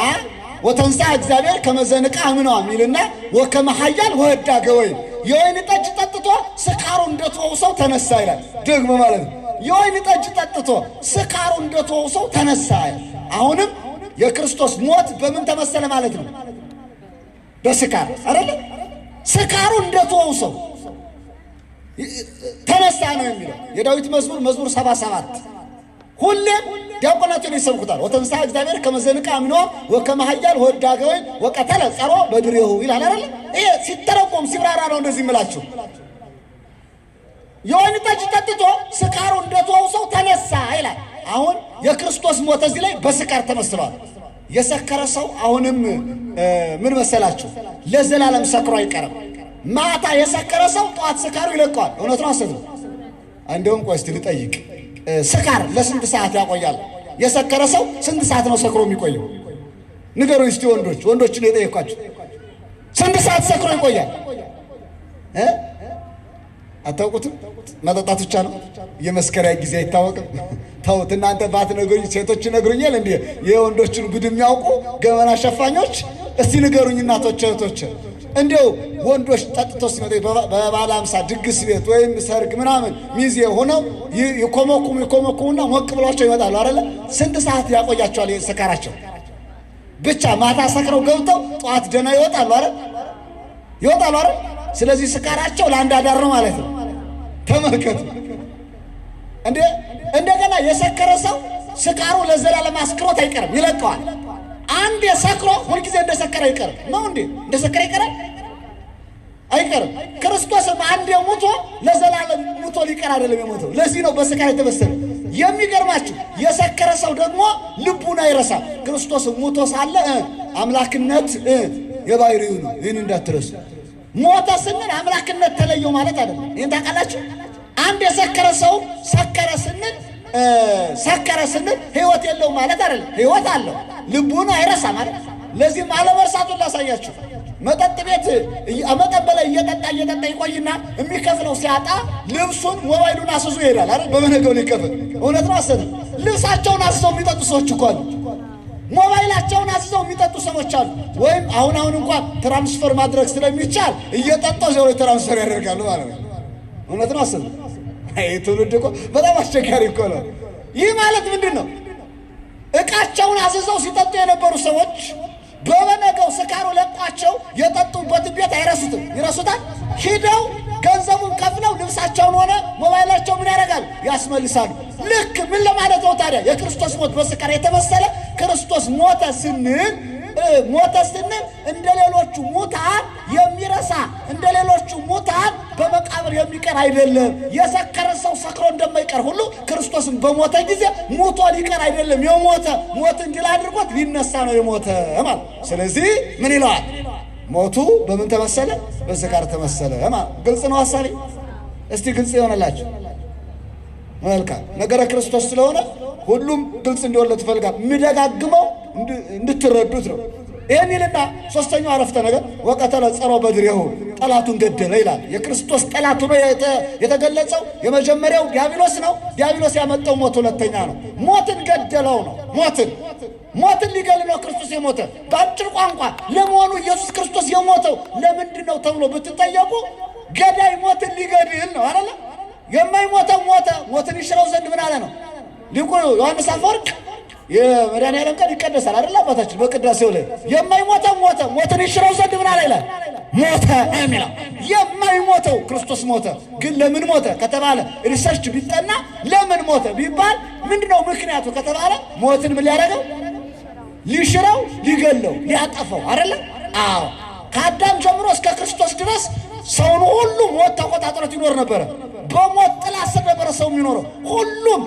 ወተንሳ እግዚአብሔር ከመዘንቃ ምኗ ሚልና ወከመ ኃያል ወህዳገ ወይን የወይን ጠጅ ጠጥቶ ስካሩ እንደተወው ሰው ተነሳ ይላል። ደግሞ ማለት ነው የወይን ጠጅ ጠጥቶ ስካሩ እንደተወው ሰው ተነሳ። አሁንም የክርስቶስ ሞት በምን ተመሰለ ማለት ነው? በስካር አይደለ? ስካሩ እንደተወው ሰው ተነሳ ነው የሚለው የዳዊት መዝሙር 77 ሁሌም ዲያቆናቱን ይሰብኩታል። ወተንሳ እግዚአብሔር ከመዘንቃ ምኖ ወከመ ኃያል ወህዳገ ወይን ወቀተለ ጸሮ በድሬሁ ይላል አይደለ? ይሄ ሲተረጎም ሲብራራ ነው እንደዚህ የምላችሁ። የወይን ጠጅ ጠጥቶ ስካሩ እንደተወው ሰው ተነሳ ይላል። አሁን የክርስቶስ ሞት እዚህ ላይ በስካር ተመስሏል። የሰከረ ሰው አሁንም ምን መሰላችሁ? ለዘላለም ሰክሮ አይቀርም። ማታ የሰከረ ሰው ጠዋት ስካሩ ይለቀዋል። እውነት ነው አሰብ ነው? እንደውም ቆይ እስቲ ልጠይቅ፣ ስካር ለስንት ሰዓት ያቆያል? የሰከረ ሰው ስንት ሰዓት ነው ሰክሮ የሚቆየው? ንገሩኝ እስቲ ወንዶችን የጠየኳችሁ ስንት ሰዓት ሰክሮ ይቆያል? አታውቁትም? መጠጣት ብቻ ነው። የመስከሪያ ጊዜ አይታወቅም። ተውት እናንተ ባትነግሩኝ ሴቶች ይነግሩኛል እንዴ? የወንዶችን ጉድ የሚያውቁ ገመና ሸፋኞች እስቲ ንገሩኝ እናቶች እህቶች። እንዴው ወንዶች ጠጥቶ ሲመጡ በባለ 50 ድግስ ቤት ወይም ሰርግ ምናምን ሚዜ ሆነው ይኮመኩሙና ሞቅ ብሏቸው ይመጣሉ አይደለ? ስንት ሰዓት ያቆያቸዋል ስካራቸው? ብቻ ማታ ሰክረው ገብተው ጠዋት ደህና ይወጣሉ አይደል? ይወጣሉ አይደል? ስለዚህ ስካራቸው ለአንድ አዳር ነው ማለት ነው። ተመልከቱ። እንደገና የሰከረ ሰው ስካሩ ለዘላለም አስክሮት አይቀርም፣ ይለቀዋል። አንድ የሰክሮ ሁልጊዜ እንደሰከረ አይቀርም ነው እንዴ? እንደሰከረ ይቀራል? አይቀርም። ክርስቶስም አንድ ሙቶ ለዘላለም ሙቶ ሊቀር አይደለም የሞተው። ለዚህ ነው በስካር የተበሰለ። የሚገርማችሁ የሰከረ ሰው ደግሞ ልቡን አይረሳም። ክርስቶስ ሙቶ ሳለ አምላክነት የባህሪው ነው። ይህን እንዳትረሱ። ሞተ ስንል አምላክነት ተለየው ማለት አይደለም። ይሄን ታውቃላችሁ? አንድ የሰከረ ሰው ሰከረ ስንል ሕይወት የለው ማለት አይደለም። ሕይወት አለው፣ ልቡን አይረሳም ማለት። ለዚህም አለመርሳቱን ላሳያችሁ። መጠጥ ቤት መጠጥ በላይ እየጠጣ ይቆይና የሚከፍለው ሲያጣ ልብሱን ሞባይሉን አስዞ ይሄዳል አይደል? በመነገው ሊከፍል። እውነት ነው አሰብ። ልብሳቸውን አስዘው የሚጠጡ ሰዎች እኮ አሉ። ሞባይላቸውን አስዘው የሚጠጡ ሰዎች አሉ። ወይም አሁን እንኳን ትራንስፈር ማድረግ ስለሚቻል እየጠጣው ዘው ትራንስፈር ያደርጋሉ ማለት ነው። እውነት ነው አሰብ አይ ትውልድ እኮ በጣም አስቸጋሪ እኮ ነው። ይህ ማለት ምንድን ነው? ዕቃቸውን አዝዘው ሲጠጡ የነበሩ ሰዎች በበነገው ስካሩ ለቋቸው የጠጡበት ቤት አይረሱትም። ይረሱታል። ሂደው ገንዘቡን ከፍለው ልብሳቸውን ሆነ ሞባይላቸው ምን ያደርጋሉ? ያስመልሳሉ። ልክ ምን ለማለት ነው ታዲያ? የክርስቶስ ሞት በስካር የተመሰለ ክርስቶስ ሞተ ስንል እንደ ሌሎቹ ሙታን የሚረሳ እንደ ሌሎቹ ሙታን በመቃብር የሚቀር አይደለም። የሰከረ ሰው ሰክሮ እንደማይቀር ሁሉ ክርስቶስን በሞተ ጊዜ ሞቶ ሊቀር አይደለም። የሞተ ሞት እንዲል አድርጎት ሊነሳ ነው የሞተ ማለት። ስለዚህ ምን ይለዋል? ሞቱ በምን ተመሰለ? በስካር ተመሰለ ማለት። ግልጽ ነው ሐሳቤ? እስቲ ግልጽ ይሆነላችሁ። መልካም ነገረ ክርስቶስ ስለሆነ ሁሉም ግልጽ እንዲሆንለት ይፈልጋል። የሚደጋግመው እንድትረዱት ነው። ይህን ይልና ሶስተኛው አረፍተ ነገር ወቀተለ ጸሮ በድሬሁ ጠላቱን ገደለ ይላል። የክርስቶስ ጠላት ሆኖ የተገለጸው የመጀመሪያው ዲያብሎስ ነው። ዲያብሎስ ያመጣው ሞት ሁለተኛ ነው። ሞትን ገደለው ነው። ሞትን ሊገል ነው ክርስቶስ የሞተ። በአጭር ቋንቋ ለመሆኑ ኢየሱስ ክርስቶስ የሞተው ለምንድን ነው ተብሎ ብትጠየቁ ገዳይ ሞትን ሊገድል ነው አይደለ? የማይሞተው ሞተ፣ ሞትን ይሽረው ዘንድ ምን አለ ነው ሊቁ ዮሐንስ አፈወርቅ። የመድኃኒዓለም ቀን ይቀደሳል አይደል? አባታችን በቅዳሴው ላይ የማይሞተው ሞተ፣ ሞትን ይሽረው ዘንድ ምን አለ ይላል? ሞተ የሚለው የማይሞተው ክርስቶስ ሞተ። ግን ለምን ሞተ ከተባለ ሪሰርች ቢጠና ለምን ሞተ ቢባል ምንድነው ምክንያቱ ከተባለ ሞትን ምን ሊያደርገው? ሊሽረው፣ ሊገለው፣ ሊያጠፋው አይደለ? አዎ ከአዳም ጀምሮ እስከ ክርስቶስ ድረስ ሰውን ሁሉ ሞት ተቆጣጥሮት ይኖር ነበረ። በሞት ጥላ ስር ነበረ ሰው የሚኖረው። ሁሉም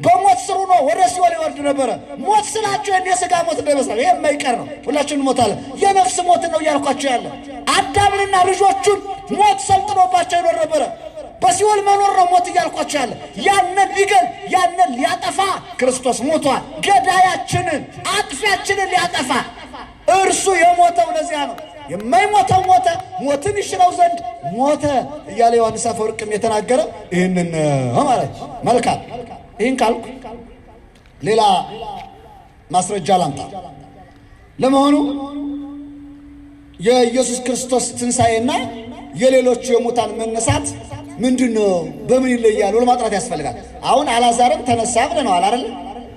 በሞት ስር ሆኖ ወደ ሲኦል ይወርድ ነበረ። ሞት ስላችሁ የሥጋ ሞት እንዳይመስላል፣ ይሄ የማይቀር ነው። ሁላችሁም እንሞታለን። የነፍስ ሞት ነው እያልኳቸው ያለ አዳምንና ልጆቹን ሞት ሰልጥኖባቸው ይኖር ነበረ። በሲኦል መኖር ነው ሞት እያልኳቸው ያለ። ያንን ሊገል ያንን ሊያጠፋ ክርስቶስ ሞቷል። ገዳያችንን አጥፊያችንን ሊያጠፋ እርሱ የሞተው ለዚያ ነው። የማይሞተው ሞተ፣ ሞትን ይሽረው ዘንድ ሞተ እያለ ዮሐንስ አፈወርቅም የተናገረው ይህንን ማለት። መልካም ይህን ካልኩ ሌላ ማስረጃ ላምጣ። ለመሆኑ የኢየሱስ ክርስቶስ ትንሣኤና የሌሎቹ የሙታን መነሳት ምንድን ነው? በምን ይለያሉ? ለማጥራት ያስፈልጋል። አሁን አልዓዛርም ተነሳ ብለነዋል አይደል?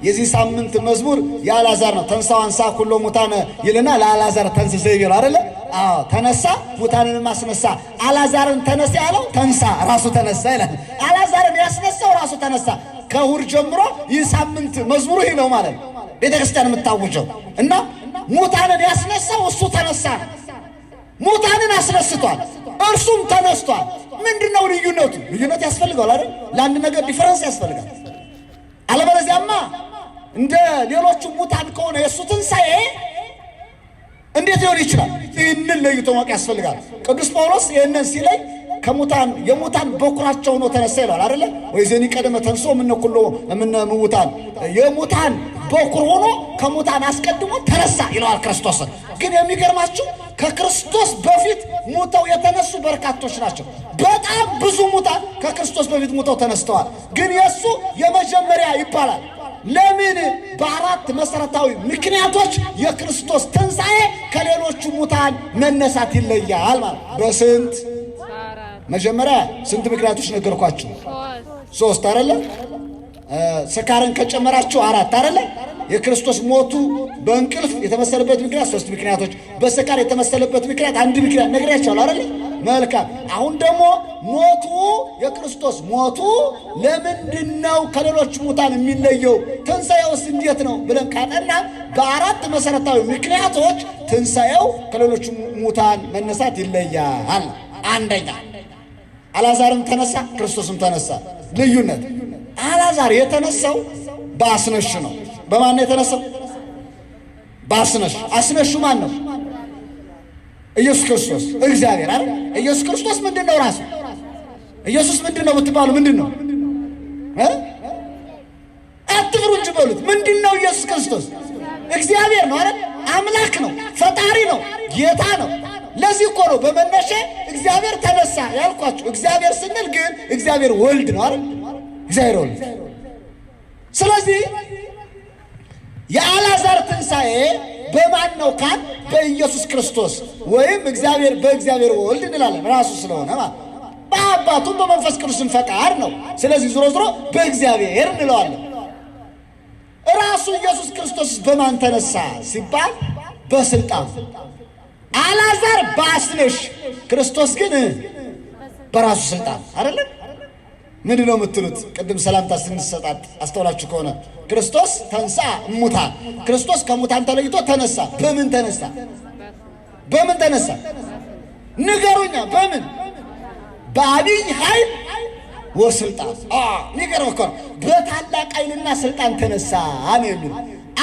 የዚህ ሳምንት መዝሙር የአልዓዛር ነው። ተንሥአ ወአንሥአ ኩሎ ሙታነ ይልና ለአልዓዛር ተንሥእ ዘይቤሎ አይደለ? አዎ ተነሳ ሙታንን ማስነሳ። አልዓዛርን ተነሳ ያለው ተንሳ ራሱ ተነሳ ይላል። አልዓዛርን ያስነሳው ራሱ ተነሳ። ከእሑድ ጀምሮ ይህ ሳምንት መዝሙሩ ይህ ነው ማለት ነው ቤተክርስቲያን የምታውጀው። እና ሙታንን ያስነሳው እሱ ተነሳ፣ ሙታንን አስነስቷል፣ እርሱም ተነስቷል። ምንድነው ልዩነቱ? ልዩነት ያስፈልጋል አይደል? ለአንድ ነገር ዲፈረንስ ያስፈልጋል። አለበለዚያማ እንደ ሌሎቹ ሙታን ከሆነ የእሱ ትንሣኤ እንዴት ሊሆን ይችላል? ይህንን ለይቶ ማወቅ ያስፈልጋል። ቅዱስ ጳውሎስ ይህንን ሲለይ ከሙታን የሙታን በኩራቸው ሆኖ ተነሳ ይላል አይደለ? ወይዘኒ ቀደመ ተንሶ ምን ኩሎ ምን ሙታን የሙታን በኩር ሆኖ ከሙታን አስቀድሞ ተነሳ ይለዋል ክርስቶስ። ግን የሚገርማችሁ ከክርስቶስ በፊት ሙተው የተነሱ በርካቶች ናቸው። በጣም ብዙ ሙታን ከክርስቶስ በፊት ሙተው ተነስተዋል። ግን የሱ የመጀመሪያ ይባላል። ለምን? በአራት መሰረታዊ ምክንያቶች የክርስቶስ ትንሣኤ ከሌሎቹ ሙታን መነሳት ይለያል ማለት። በስንት መጀመሪያ ስንት ምክንያቶች ነገርኳችሁ? ሶስት አይደለ? ስካርን ከጨመራችሁ አራት አይደለ? የክርስቶስ ሞቱ በእንቅልፍ የተመሰለበት ምክንያት ሶስት ምክንያቶች፣ በስካር የተመሰለበት ምክንያት አንድ ምክንያት ነግሬያችኋለሁ አይደለ? መልካም። አሁን ደግሞ ሞቱ የክርስቶስ ሞቱ ለምንድነው ከሌሎች ሙታን የሚለየው? ትንሣኤውስ እንዴት ነው ብለን ካጠና በአራት መሰረታዊ ምክንያቶች ትንሣኤው ከሌሎች ሙታን መነሳት ይለያል። አንደኛ አልዓዛርም ተነሳ፣ ክርስቶስም ተነሳ። ልዩነት አልዓዛር የተነሳው በአስነሽ ነው። በማን ነው የተነሳው? በአስነሽ። አስነሹ ማን ነው? ኢየሱስ ክርስቶስ እግዚአብሔር አይደል? ኢየሱስ ክርስቶስ ምንድነው? ራሱ ኢየሱስ ምንድነው ብትባሉ ምንድነው? አትፍሩ እንጂ በሉት። ምንድነው ኢየሱስ ክርስቶስ? እግዚአብሔር ነው አይደል? አምላክ ነው፣ ፈጣሪ ነው፣ ጌታ ነው። ለዚህ እኮ ነው በመነሻ እግዚአብሔር ተነሳ ያልኳችሁ። እግዚአብሔር ስንል ግን እግዚአብሔር ወልድ ነው አይደል? እግዚአብሔር ወልድ። ስለዚህ የአልዓዛር ትንሣኤ በማን ነው ካል በኢየሱስ ክርስቶስ ወይም እግዚአብሔር በእግዚአብሔር ወልድ እንላለን። ራሱ ስለሆነ ማለት በአብ በአባቱ በመንፈስ ቅዱስም ፈቃድ ነው። ስለዚህ ዞሮ ዞሮ በእግዚአብሔር እንለዋለን። ራሱ ኢየሱስ ክርስቶስ በማን ተነሳ ሲባል በስልጣን። አልዓዛር በአስነሽ፣ ክርስቶስ ግን በራሱ ስልጣን አይደለም። ምንድነው የምትሉት? ቅድም ሰላምታ ስንሰጣጥ አስተውላችሁ ከሆነ ክርስቶስ ተንሳ እሙታን፣ ክርስቶስ ከሙታን ተለይቶ ተነሳ። በምን ተነሳ? በምን ተነሳ? ንገሩኛ። በምን? በአብይ ኃይል ወስልጣን። ንገረው እኮ በታላቅ ኃይልና ስልጣን ተነሳ ነው የሚሉ።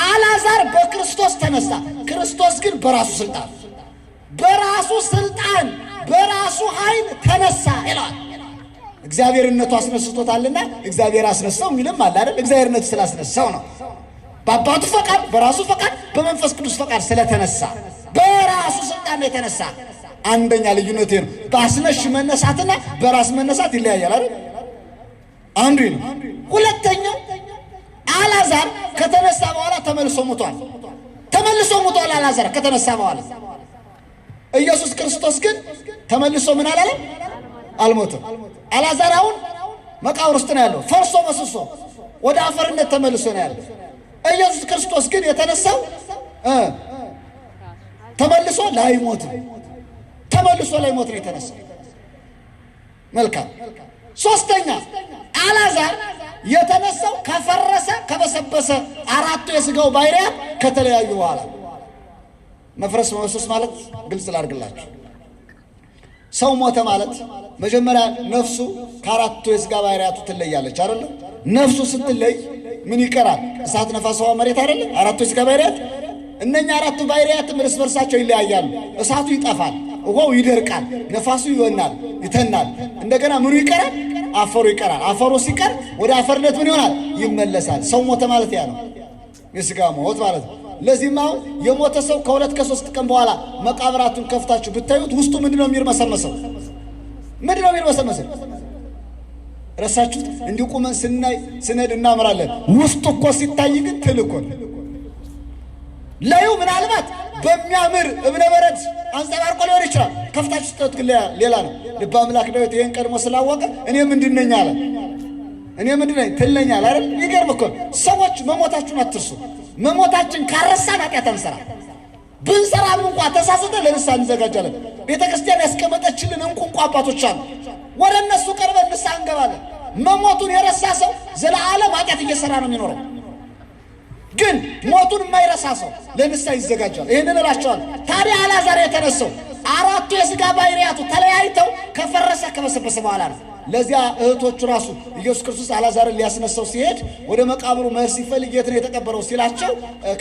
አልዓዛር በክርስቶስ ተነሳ፣ ክርስቶስ ግን በራሱ ስልጣን፣ በራሱ ስልጣን በራሱ ኃይል ተነሳ ይላል። እግዚአብሔርነቱ አስነስቶታልና እግዚአብሔር አስነሳው የሚልም አለ አይደል? እግዚአብሔርነቱ ስላስነሳው ነው። በአባቱ ፈቃድ፣ በራሱ ፈቃድ፣ በመንፈስ ቅዱስ ፈቃድ ስለተነሳ በራሱ ስልጣን የተነሳ። አንደኛ ልዩነቱ ነው። በአስነሽ መነሳትና በራስ መነሳት ይለያያል አይደል? አንዱ ነው። ሁለተኛው አልዓዛር ከተነሳ በኋላ ተመልሶ ሞቷል። ተመልሶ ሞቷል አልዓዛር ከተነሳ በኋላ። ኢየሱስ ክርስቶስ ግን ተመልሶ ምን አላለም? አልሞተም። አልዓዛር አሁን መቃብር ውስጥ ነው ያለው፣ ፈርሶ በስሶ ወደ አፈርነት ተመልሶ ነው ያለው። ኢየሱስ ክርስቶስ ግን የተነሳው ተመልሶ ላይሞት ነው የተነሳው። መልካም። ሶስተኛ አልዓዛር የተነሳው ከፈረሰ ከበሰበሰ አራቱ የሥጋው ባሕርያት ከተለያዩ በኋላ። መፍረስ መበስበስ ማለት ግልጽ ላድርግላችሁ። ሰው ሞተ ማለት መጀመሪያ ነፍሱ ከአራቱ የሥጋ ባሕርያቱ ትለያለች አይደል? ነፍሱ ስትለይ ምን ይቀራል? እሳት፣ ነፋስ፣ ውሃ፣ መሬት አይደል? አራቱ የሥጋ ባሕርያት። እነኛ አራቱ ባሕርያትም እርስ በርሳቸው ይለያያሉ። እሳቱ ይጠፋል፣ ውሃው ይደርቃል፣ ነፋሱ ይወናል፣ ይተናል። እንደገና ምኑ ይቀራል? አፈሩ ይቀራል። አፈሩ ሲቀር ወደ አፈርነት ምን ይሆናል? ይመለሳል። ሰው ሞተ ማለት ያ ነው፣ የሥጋ ሞት ማለት ነው። ለዚህም አሁን የሞተ ሰው ከሁለት ከሶስት ቀን በኋላ መቃብራቱን ከፍታችሁ ብታዩት ውስጡ ምንድነው የሚርመሰመሰው? ምንድነው የሚርመሰመሰው? ረሳችሁት? እንዲሁ ቁመን ስናይ ስነድ እናምራለን። ውስጡ እኮ ሲታይ ግን ትል እኮ ነው። ላዩ ምናልባት በሚያምር እብነ በረድ አንጸባርቆ ሊሆን ይችላል። ከፍታችሁ ስታዩት ግን ሌላ ነው። ልበ አምላክ ዳዊት ይህን ቀድሞ ስላወቀ እኔ ምንድን ነኝ አለ። እኔ ምንድን ነኝ? ትል ነኝ አለ አይደል? ይገርም እኮ ሰዎች መሞታችሁን አትርሱ። መሞታችን ካረሳን ኃጢአት አንሰራ። ብንሰራም እንኳ ተሳስተን ለንስሐ እንዘጋጃለን። ቤተ ክርስቲያን ያስቀመጠችልን እንቁ አባቶች አሉ። ወደ እነሱ ቀርበን ንስሐ እንገባለን። መሞቱን የረሳ ሰው ዘለዓለም ኃጢአት እየሰራ ነው የሚኖረው። ግን ሞቱን የማይረሳ ሰው ለንስሐ ይዘጋጃል። ይህንን እላቸዋለሁ። ታዲያ አልዓዛር የተነሳው አራቱ የሥጋ ባሕርያቱ ተለያይተው ከፈረሰ ከበሰበሰ በኋላ ነው። ለዚያ እህቶቹ ራሱ ኢየሱስ ክርስቶስ አልዓዛርን ሊያስነሳው ሲሄድ ወደ መቃብሩ መሄድ ሲፈልግ የት ነው የተቀበረው ሲላቸው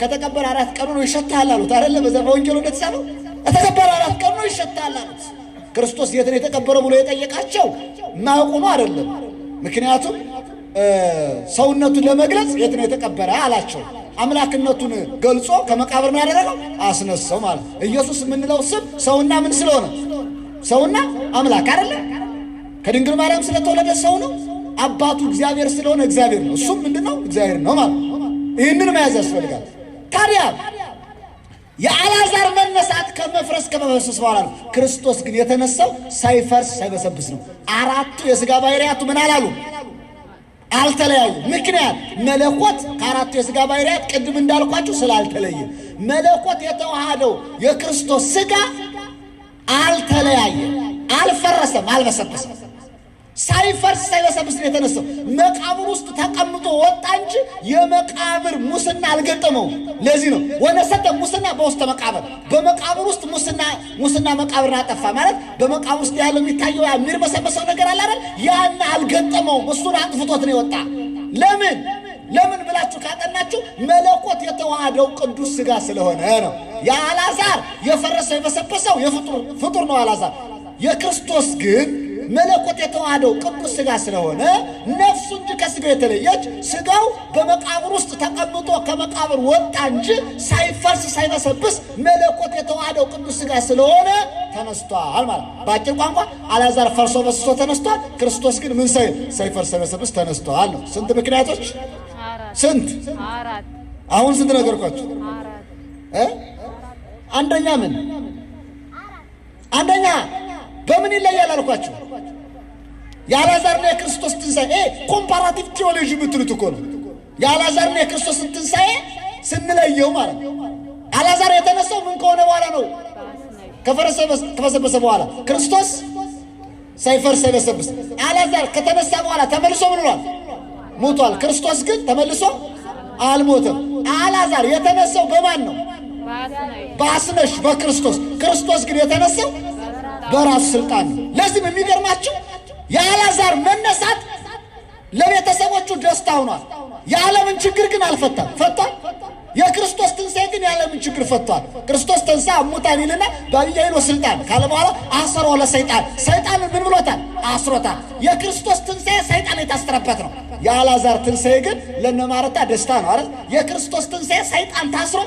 ከተቀበረ 4 ቀኑ ነው ይሸታል አሉት። አይደለ? በዛ በወንጌሉ እንደተጻፈው ከተቀበረ 4 ቀኑ ነው ይሸታል አሉት። ክርስቶስ የት ነው የተቀበረው ብሎ የጠየቃቸው ማውቁ ነው አይደለም። ምክንያቱም ሰውነቱን ለመግለጽ የት ነው የተቀበረ አላቸው። አምላክነቱን ገልጾ ከመቃብር ምን ያደረገው? አስነሳው ማለት። ኢየሱስ የምንለው ስም ሰውና ምን ስለሆነ? ሰውና አምላክ አይደለ? ከድንግል ማርያም ስለተወለደ ሰው ነው። አባቱ እግዚአብሔር ስለሆነ እግዚአብሔር ነው። እሱም ምንድነው? እግዚአብሔር ነው ማለት። ይህንን መያዝ ያስፈልጋል። ታዲያ የአልዓዛር መነሳት ከመፍረስ ከመበስበስ በኋላ ነው። ክርስቶስ ግን የተነሳው ሳይፈርስ ሳይበሰብስ ነው። አራቱ የሥጋ ባሕርያቱ ምን አላሉ? አልተለያዩ። ምክንያት መለኮት ከአራቱ የሥጋ ባሕርያት ቅድም እንዳልኳችሁ ስላልተለየ፣ መለኮት የተዋሃደው የክርስቶስ ሥጋ አልተለያየ፣ አልፈረሰም፣ አልበሰበሰም። ሳይፈርስ ሳይበሰብስ ነው የተነሳው። መቃብር ውስጥ ተቀምጦ ወጣ እንጂ የመቃብር ሙስና አልገጠመው። ለዚህ ነው ወነሰተ ሙስና በውስተ መቃብር። በመቃብር ውስጥ ሙስና መቃብርን አጠፋ ማለት በመቃብር ውስጥ ያለው የሚታየው የሚርበሰበሰው ነገር አለ አይደል? ያን አልገጠመውም። እሱን አጥፍቶት ነው የወጣ። ለምን ብላችሁ ካጠናችሁ መለኮት የተዋሃደው ቅዱስ ሥጋ ስለሆነ ነው። የአልዓዛር የፈረሰው የበሰበሰው ፍጡር ነው አልዓዛር። የክርስቶስ ግን መለኮት የተዋሃደው ቅዱስ ሥጋ ስለሆነ ነፍሱ እንጂ ከሥጋው የተለየች፣ ሥጋው በመቃብር ውስጥ ተቀምጦ ከመቃብር ወጣ እንጂ ሳይፈርስ ሳይበሰብስ መለኮት የተዋሃደው ቅዱስ ሥጋ ስለሆነ ተነስቷል ማለት። በአጭር ቋንቋ አልዓዛር ፈርሶ በስሶ ተነስቷል። ክርስቶስ ግን ምን ሳይፈርስ ሳይበሰብስ ተነስቷል ነው። ስንት ምክንያቶች? ስንት? አሁን ስንት ነገርኳችሁ? አንደኛ አንደኛ በምን ይለያል አልኳችሁ? የአልዓዛርና የክርስቶስ ትንሣኤ ኮምፓራቲቭ ቲዮሎጂ የምትሉት እኮ ነው። የአልዓዛርና የክርስቶስን ትንሣኤ ስንለየው ማለት ነው። አልዓዛር የተነሳው ምን ከሆነ በኋላ ነው? ከበሰበሰ በኋላ። ክርስቶስ ሳይፈርስ ሳይበሰብስ። አልዓዛር ከተነሳ በኋላ ተመልሶ ምን ሆኗል? ሞቷል። ክርስቶስ ግን ተመልሶ አልሞተም። አልዓዛር የተነሳው በማን ነው? በአስነሽ በክርስቶስ። ክርስቶስ ግን የተነሳው በራሱ ስልጣን ነው። ለዚህም የሚገርማችሁ የአልዓዛር መነሳት ለቤተሰቦቹ ደስታ ሆኗል። የዓለምን ችግር ግን አልፈታም። ፈቷል። የክርስቶስ ትንሣኤ ግን የዓለምን ችግር ፈቷል። ክርስቶስ ተንሥአ እሙታን ይልና በአብያይሎ ስልጣን ካለ በኋላ አሰሮ ለሰይጣን፣ ሰይጣንን ምን ብሎታል? አስሮታል። የክርስቶስ ትንሣኤ ሰይጣን የታሰረበት ነው። የአልዓዛር ትንሣኤ ግን ለነ ማርታ ደስታ ነው አይደል? የክርስቶስ ትንሣኤ ሰይጣን ታስሮ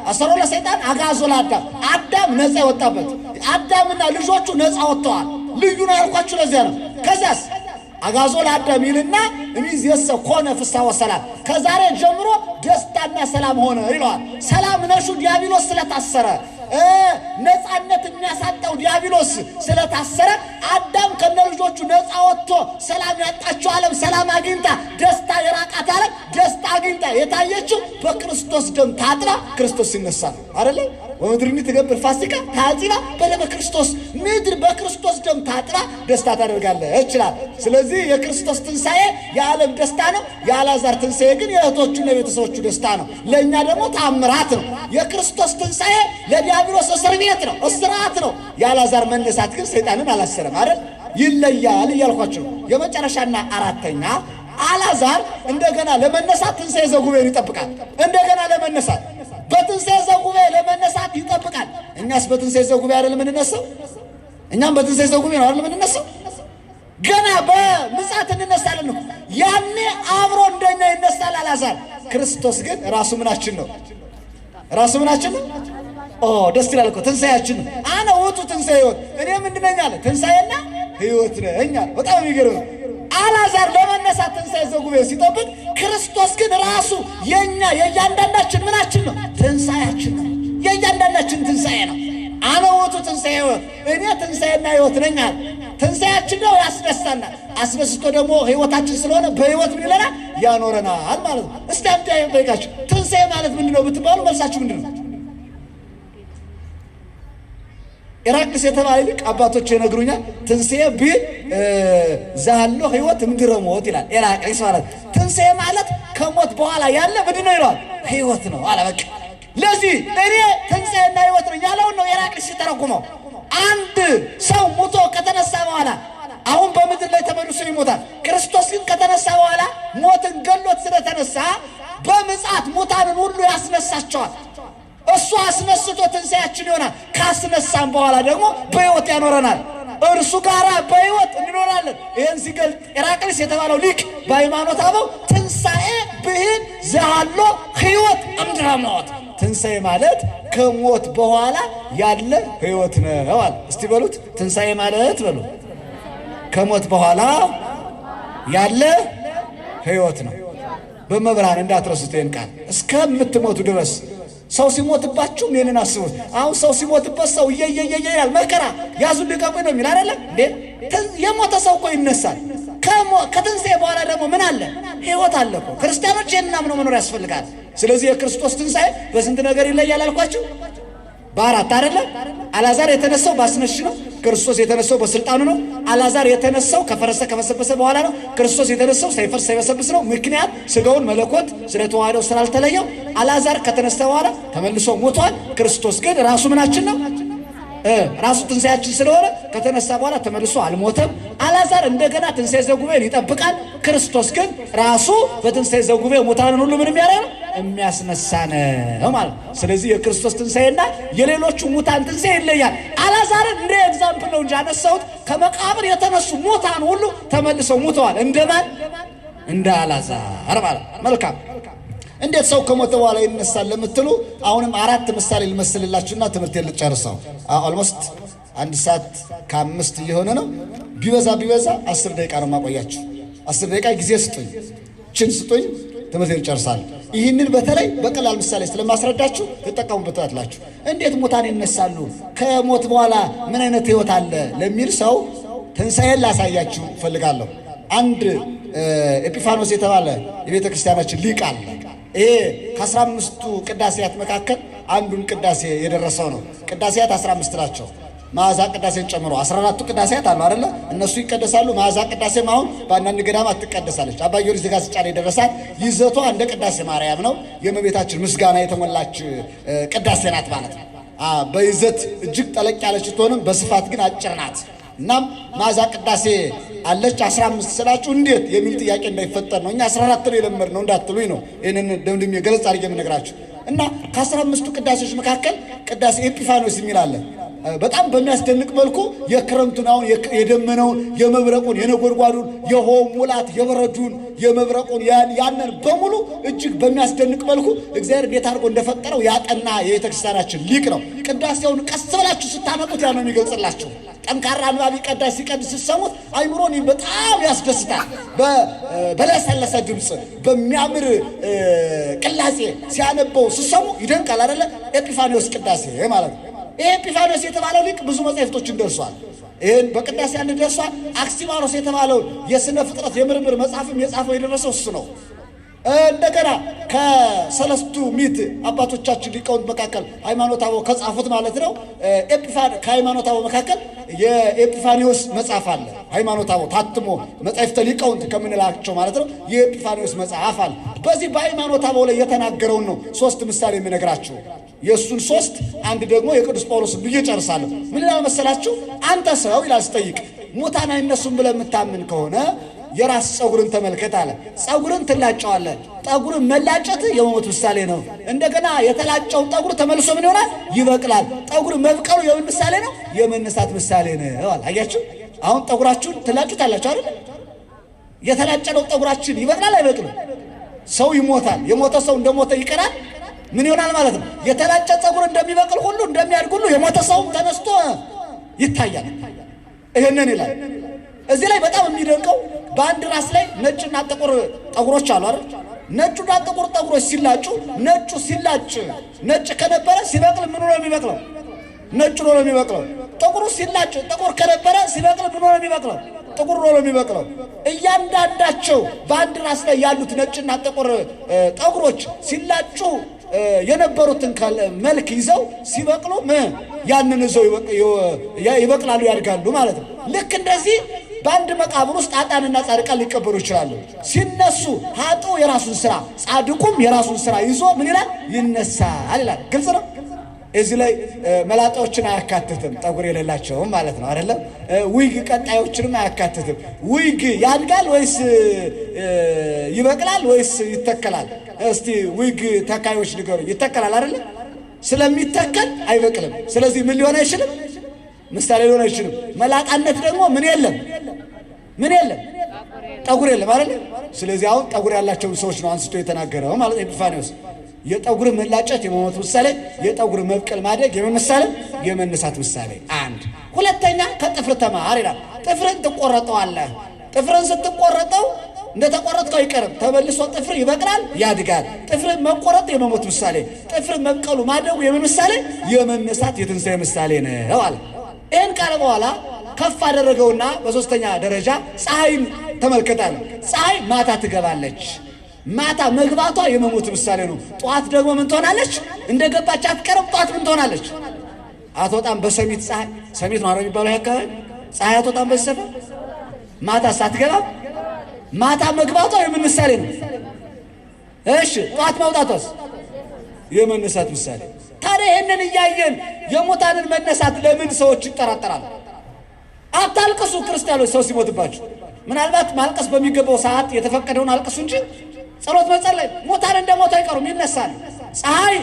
አሰሮ ለሰይጣን አጋዞ ለአዳም፣ አዳም ነፃ የወጣበት፣ አዳምና ልጆቹ ነፃ ወጥተዋል። ልዩ ነው ያልኳችሁ ለዚያ ነው። ከዚያስ አጋዞ ለአዳም ይልና እሚዜሰ ኮነ ፍስሐ ወሰላም፣ ከዛሬ ጀምሮ ደስታና ሰላም ሆነ ይለዋል። ሰላም ነሹ ዲያብሎስ ስለታሰረ፣ ነፃነት የሚያሳጣው ዲያብሎስ ስለታሰረ አዳም ከነ ልጆቹ ነፃ ወጥቶ ሰላም ያጣችው ዓለም ሰላም አግኝታ፣ ደስታ የራቃት ዓለም ደስታ አግኝታ የታየችው በክርስቶስ ደም ታጥራ ክርስቶስ ሲነሳ ነው አይደለ? ወምድርኒ ትገብር ፋሲካ ታጥራ በደመ ክርስቶስ፣ ምድር በክርስቶስ ደም ታጥራ ደስታ ታደርጋለች ይችላል። ስለዚህ የክርስቶስ ትንሣኤ የዓለም ደስታ ነው። የአልዓዛር ትንሣኤ ግን የእህቶቹና የቤተሰቦቹ ደስታ ነው። ለእኛ ደግሞ ታምራት ነው። የክርስቶስ ትንሣኤ ለዲያብሎስ እስር ቤት ነው፣ እስራት ነው። የአልዓዛር መነሳት ግን ሰይጣንን አላሰረም አይደል? ይለያል እያልኳቸው ነው። የመጨረሻና አራተኛ አልዓዛር እንደገና ለመነሳት ትንሣኤ ዘጉባኤን ይጠብቃል። እንደገና ለመነሳት በትንሣኤ ዘጉባኤ ለመነሳት ይጠብቃል። እኛስ በትንሣኤ ዘጉባኤ አይደል የምንነሳው? እኛም በትንሣኤ ዘጉባኤ ነው አይደል የምንነሳው? ገና በምጽአት እንነሳለን ነው። ያኔ አብሮ እንደኛ ይነሳል አልዓዛር። ክርስቶስ ግን ራሱ ምናችን ነው? ራሱ ምናችን ነው? ደስ ይላል እኮ ትንሣኤያችን ነው። አነ ውእቱ ትንሣኤ ሕይወት፣ እኔ ምንድን ነኝ አለ? ትንሣኤና ሕይወት ነኝ አለ። በጣም የሚገርም ነው። አልዓዛር ለመነሳት ትንሣኤ ዘጉባኤ ሲጠብቅ፣ ክርስቶስ ግን ራሱ የኛ የእያንዳንዳችን ምናችን ነው? ትንሣኤያችን ነው። የእያንዳንዳችን ትንሣኤ ነው። አነ ውእቱ ትንሣኤ ሕይወት፣ እኔ ትንሣኤና ሕይወት ነኝ አለ። ትንሣኤያችን ነው፣ ያስደስታናል። አስደስቶ ደግሞ ሕይወታችን ስለሆነ በሕይወት ምን ይለናል? ያኖረናል ማለት ነው። እስቲ አንተ ጠይቃችሁ ትንሣኤ ማለት ምንድን ነው ብትባሉ መልሳችሁ ምንድን ነው? ኢራቅስ የተባለ ሊቅ አባቶች ይነግሩኛል። ትንሣኤ ቢል ዛሎ ሕይወት እምድኅረ ሞት ይላል። ኢራቅስ ማለት ትንሣኤ ማለት ከሞት በኋላ ያለ ምንድን ነው ይለዋል? ሕይወት ነው አለ። በቃ ለዚህ እኔ ትንሣኤና ሕይወት ነው ያለውን ነው ኢራቅስ ሲተረጉመው። አንድ ሰው ሙቶ ከተነሳ በኋላ አሁን በምድር ላይ ተመልሶ ይሞታል። ክርስቶስ ግን ከተነሳ በኋላ ሞትን ገሎት ስለተነሳ በምጽአት ሙታንን ሁሉ ያስነሳቸዋል። እሱ አስነስቶ ትንሣኤያችን ይሆናል። ካስነሳን በኋላ ደግሞ በሕይወት ያኖረናል። እርሱ ጋር በሕይወት እንኖራለን። ይህን ሲገልጥ ኢራቅሊስ የተባለው ሊቅ በሃይማኖት አበው ትንሣኤ ብሂል ዘሃሎ ሕይወት እምድኅረ ሞት፣ ትንሣኤ ማለት ከሞት በኋላ ያለ ሕይወት ነው አለ። እስቲ በሉት ትንሣኤ ማለት በሉ ከሞት በኋላ ያለ ሕይወት ነው። በመብርሃን እንዳትረሱት ይህን ቃል እስከምትሞቱ ድረስ። ሰው ሲሞትባችሁ ይህንን አስቡት። አሁን ሰው ሲሞትበት ሰው እየየየያል መከራ ያዙን ልቀቁ ነው የሚል አይደለም እንዴ? የሞተ ሰው እኮ ይነሳል። ከትንሣኤ በኋላ ደግሞ ምን አለ? ሕይወት አለ እኮ። ክርስቲያኖች ይህንን አምነው መኖር ያስፈልጋል። ስለዚህ የክርስቶስ ትንሣኤ በስንት ነገር ይለያል አልኳችሁ? በአራት አይደለም። አልዓዛር የተነሳው በአስነሽ ነው። ክርስቶስ የተነሳው በስልጣኑ ነው። አልዓዛር የተነሳው ከበሰበሰ በኋላ ነው። ክርስቶስ የተነሳው ሳይፈርስ ሳይበሰብስ ነው። ምክንያት ስጋውን መለኮት ስለተዋህደው ስላልተለየው አልዓዛር ከተነሳ በኋላ ተመልሶ ሞቷል። ክርስቶስ ግን ራሱ ምናችን ነው? ራሱ ትንሣኤያችን ስለሆነ ከተነሳ በኋላ ተመልሶ አልሞተም። አልዓዛር እንደገና ትንሣኤ ዘጉባኤን ይጠብቃል። ክርስቶስ ግን ራሱ በትንሣኤ ዘጉባኤ ሙታንን ሁሉ ምንም ያለ ነው የሚያስነሳ ነው ማለት። ስለዚህ የክርስቶስ ትንሣኤና የሌሎቹ ሙታን ትንሣኤ ይለያል። አልዓዛርን እንደ ኤግዛምፕል ነው እንጂ አነሳሁት። ከመቃብር የተነሱ ሙታን ሁሉ ተመልሰው ሙተዋል። እንደማን? እንደ አልዓዛር ማለት። መልካም። እንዴት ሰው ከሞተ በኋላ ይነሳል ለምትሉ አሁንም አራት ምሳሌ ልመስልላችሁና ትምህርቴን ልጨርሰው። ኦልሞስት 1 ሰዓት ከ5 እየሆነ ነው። ቢበዛ 10 ደቂቃ ነው ማቆያችሁ። 10 ደቂቃ ጊዜ ስጡኝ፣ ስጡኝ፣ ትምህርቴን ልጨርሳለሁ። ይህንን በተለይ በቀላል ምሳሌ ስለማስረዳችሁ ትጠቀሙበታላችሁ። እንዴት ሙታን ይነሳሉ? ከሞት በኋላ ምን አይነት ሕይወት አለ ለሚል ሰው ትንሣኤን ላሳያችሁ ፈልጋለሁ። አንድ ኤጲፋኖስ የተባለ የቤተ ክርስቲያናችን ሊቅ አለ። ይሄ ከ15ቱ ቅዳሴያት መካከል አንዱን ቅዳሴ የደረሰው ነው። ቅዳሴያት 15 ናቸው። መዓዛ ቅዳሴን ጨምሮ 14ቱ ቅዳሴያት አሉ አይደለ? እነሱ ይቀደሳሉ። መዓዛ ቅዳሴም አሁን በአንዳንድ ገዳማት ትቀደሳለች። አባ ጊዮርጊስ ዘጋስጫ ላይ ደረሳት። ይዘቷ እንደ ቅዳሴ ማርያም ነው። የእመቤታችን ምስጋና የተሞላች ቅዳሴ ናት ማለት ነው። በይዘት እጅግ ጠለቅ ያለች ስትሆንም በስፋት ግን አጭር ናት። እናም መዓዛ ቅዳሴ አለች 15 ስላችሁ እንዴት የሚል ጥያቄ እንዳይፈጠር ነው። እኛ 14 ነው የለመድነው እንዳትሉኝ ነው ይህንን ደምድሜ ገለጽ አድርጌ የምነግራችሁ። እና ከ15ቱ ቅዳሴዎች መካከል ቅዳሴ ኤጲፋኖስ የሚል አለ። በጣም በሚያስደንቅ መልኩ የክረምቱን አሁን የደመናውን የመብረቁን የነጎድጓዱን የውሃውን ሙላት የበረዱን የመብረቁን ያንን በሙሉ እጅግ በሚያስደንቅ መልኩ እግዚአብሔር እንዴት አድርጎ እንደፈጠረው ያጠና የቤተክርስቲያናችን ሊቅ ነው። ቅዳሴውን ቀስ ብላችሁ ስታነቁት ያ ነው የሚገልጽላችሁ። ጠንካራ አንባቢ ቀዳሴ ሲቀድስ ስትሰሙት አይምሮን በጣም ያስደስታል። በለሰለሰ ድምፅ በሚያምር ቅላጼ ሲያነበው ስትሰሙ ይደንቃል አይደለ? ኤጲፋኒዎስ ቅዳሴ ማለት ነው። ይሄ ኤጲፋኒዎስ የተባለው ሊቅ ብዙ መጻሕፍቶችን ደርሷል። ይሄን በቅዳሴ አንድ ደርሷል። አክሲማሮስ የተባለው የሥነ ፍጥረት የምርምር መጽሐፍም የጻፈው የደረሰው እሱ ነው። እንደገና ከሰለስቱ ምዕት አባቶቻችን ሊቃውንት መካከል ሃይማኖተ አበው ከጻፉት ማለት ነው። ከሃይማኖተ አበው መካከል የኤጲፋኒዎስ መጽሐፍ አለ። ሃይማኖተ አበው ታትሞ መጻሕፍተ ሊቃውንት ከምንላቸው ማለት ነው የኤጲፋኒዎስ መጽሐፍ አለ። በዚህ በሃይማኖተ አበው ላይ የተናገረውን ነው 3 ምሳሌ የምነግራችሁ። የእሱን 3 አንድ ደግሞ የቅዱስ ጳውሎስን ብዬ ጨርሳለሁ። ምን ይላል መሰላችሁ? አንተ ሰው ይላል ስጠይቅ ሙታን አይነሱም ብለህ የምታምን ከሆነ የራስ ፀጉርን ተመልከት አለ። ፀጉርን ትላጨዋለህ። ፀጉርን መላጨት የመሞት ምሳሌ ነው። እንደገና የተላጨው ፀጉር ተመልሶ ምን ይሆናል? ይበቅላል። ፀጉር መብቀሉ የምን ምሳሌ ነው? የመነሳት ምሳሌ ነው አለ። አያችሁ? አሁን ፀጉራችሁን ትላጩታላችሁ አይደል? የተላጨው ፀጉራችን ይበቅላል አይበቅልም? ሰው ይሞታል። የሞተ ሰው እንደሞተ ይቀራል። ምን ይሆናል ማለት ነው? የተላጨ ፀጉር እንደሚበቅል ሁሉ እንደሚያድግ ሁሉ የሞተ ሰው ተነስቶ ይታያል። ይሄንን ይላል። እዚህ ላይ በጣም የሚደንቀው በአንድ ራስ ላይ ነጭና ጥቁር ጠጉሮች አሉ አይደል? ነጩና ጥቁር ጠጉሮች ሲላጩ ነጩ ሲላጭ ነጭ ከነበረ ሲበቅል ምን ነው የሚበቅለው? ነጭ ነው የሚበቅለው። ጥቁሩ ሲላጭ ጥቁር ከነበረ ሲበቅል ምን ነው የሚበቅለው? ጥቁር ነው የሚበቅለው። እያንዳንዳቸው በአንድ ራስ ላይ ያሉት ነጭና ጥቁር ጠጉሮች ሲላጩ የነበሩትን መልክ ይዘው ሲበቅሉ ያንን ይዘው ይበቅላሉ፣ ያድጋሉ ማለት ነው። ልክ እንደዚህ በአንድ መቃብር ውስጥ ኃጥአንና ጻድቃን ሊቀበሩ ይችላሉ። ሲነሱ ኃጥኡ የራሱን ስራ ጻድቁም የራሱን ስራ ይዞ ምን ይላል? ይነሳል ይላል። ግልጽ ነው። እዚህ ላይ መላጣዎችን አያካትትም፣ ጠጉር የሌላቸውም ማለት ነው አይደለም። ዊግ ቀጣዮችንም አያካትትም። ዊግ ያድጋል ወይስ ይበቅላል ወይስ ይተከላል? እስቲ ዊግ ተካዮች ንገሩኝ። ይተከላል አይደለም? ስለሚተከል አይበቅልም። ስለዚህ ምን ሊሆን አይችልም? ምሳሌ ሊሆን አይችልም። መላጣነት ደግሞ ምን የለም? ምን የለም? ጠጉር የለም አይደል? ስለዚህ አሁን ጠጉር ያላቸውን ሰዎች ነው አንስቶ የተናገረው ማለት ኤጲፋኒዎስ። የጠጉር መላጨት የመሞት ምሳሌ፣ የጠጉር መብቀል ማደግ የምን ምሳሌ? የመነሳት ምሳሌ። አንድ ሁለተኛ ከጥፍር ተማር ይላል። ጥፍርን ትቆረጠዋለህ። ጥፍርን ስትቆረጠው እንደተቆረጥከው አይቀርም፣ ተመልሶ ጥፍር ይበቅላል፣ ያድጋል። ጥፍር መቆረጥ የመሞት ምሳሌ፣ ጥፍር መብቀሉ ማደጉ የምን ምሳሌ? የመነሳት የትንሣኤ ምሳሌ ነው አለ። ይህን ቃል በኋላ ከፍ አደረገውና በሶስተኛ ደረጃ ፀሐይን ተመልከታለ። ፀሐይ ማታ ትገባለች። ማታ መግባቷ የመሞት ምሳሌ ነው። ጠዋት ደግሞ ምን ትሆናለች? እንደገባች አትቀርም። ጠዋት ምን ትሆናለች? አትወጣም። በሰሚት ፀሐይ ሰሚት ነው የሚባለው አካባቢ ፀሐይ አትወጣም በሰፈ ማታ ሳትገባም ማታ መግባቷ የምን ምሳሌ ነው? እሺ ጠዋት መውጣቷስ የመነሳት ምሳሌ። ታዲያ ይህንን እያየን የሙታንን መነሳት ለምን ሰዎች ይጠራጠራሉ? አታልቅሱ ክርስቲያኖች፣ ሰው ሲሞትባችሁ ምናልባት ማልቀስ በሚገባው ሰዓት የተፈቀደውን አልቅሱ እንጂ ጸሎት መጸለይ። ሙታን እንደሞቱ አይቀሩም፣ ይነሳል። ፀሐይ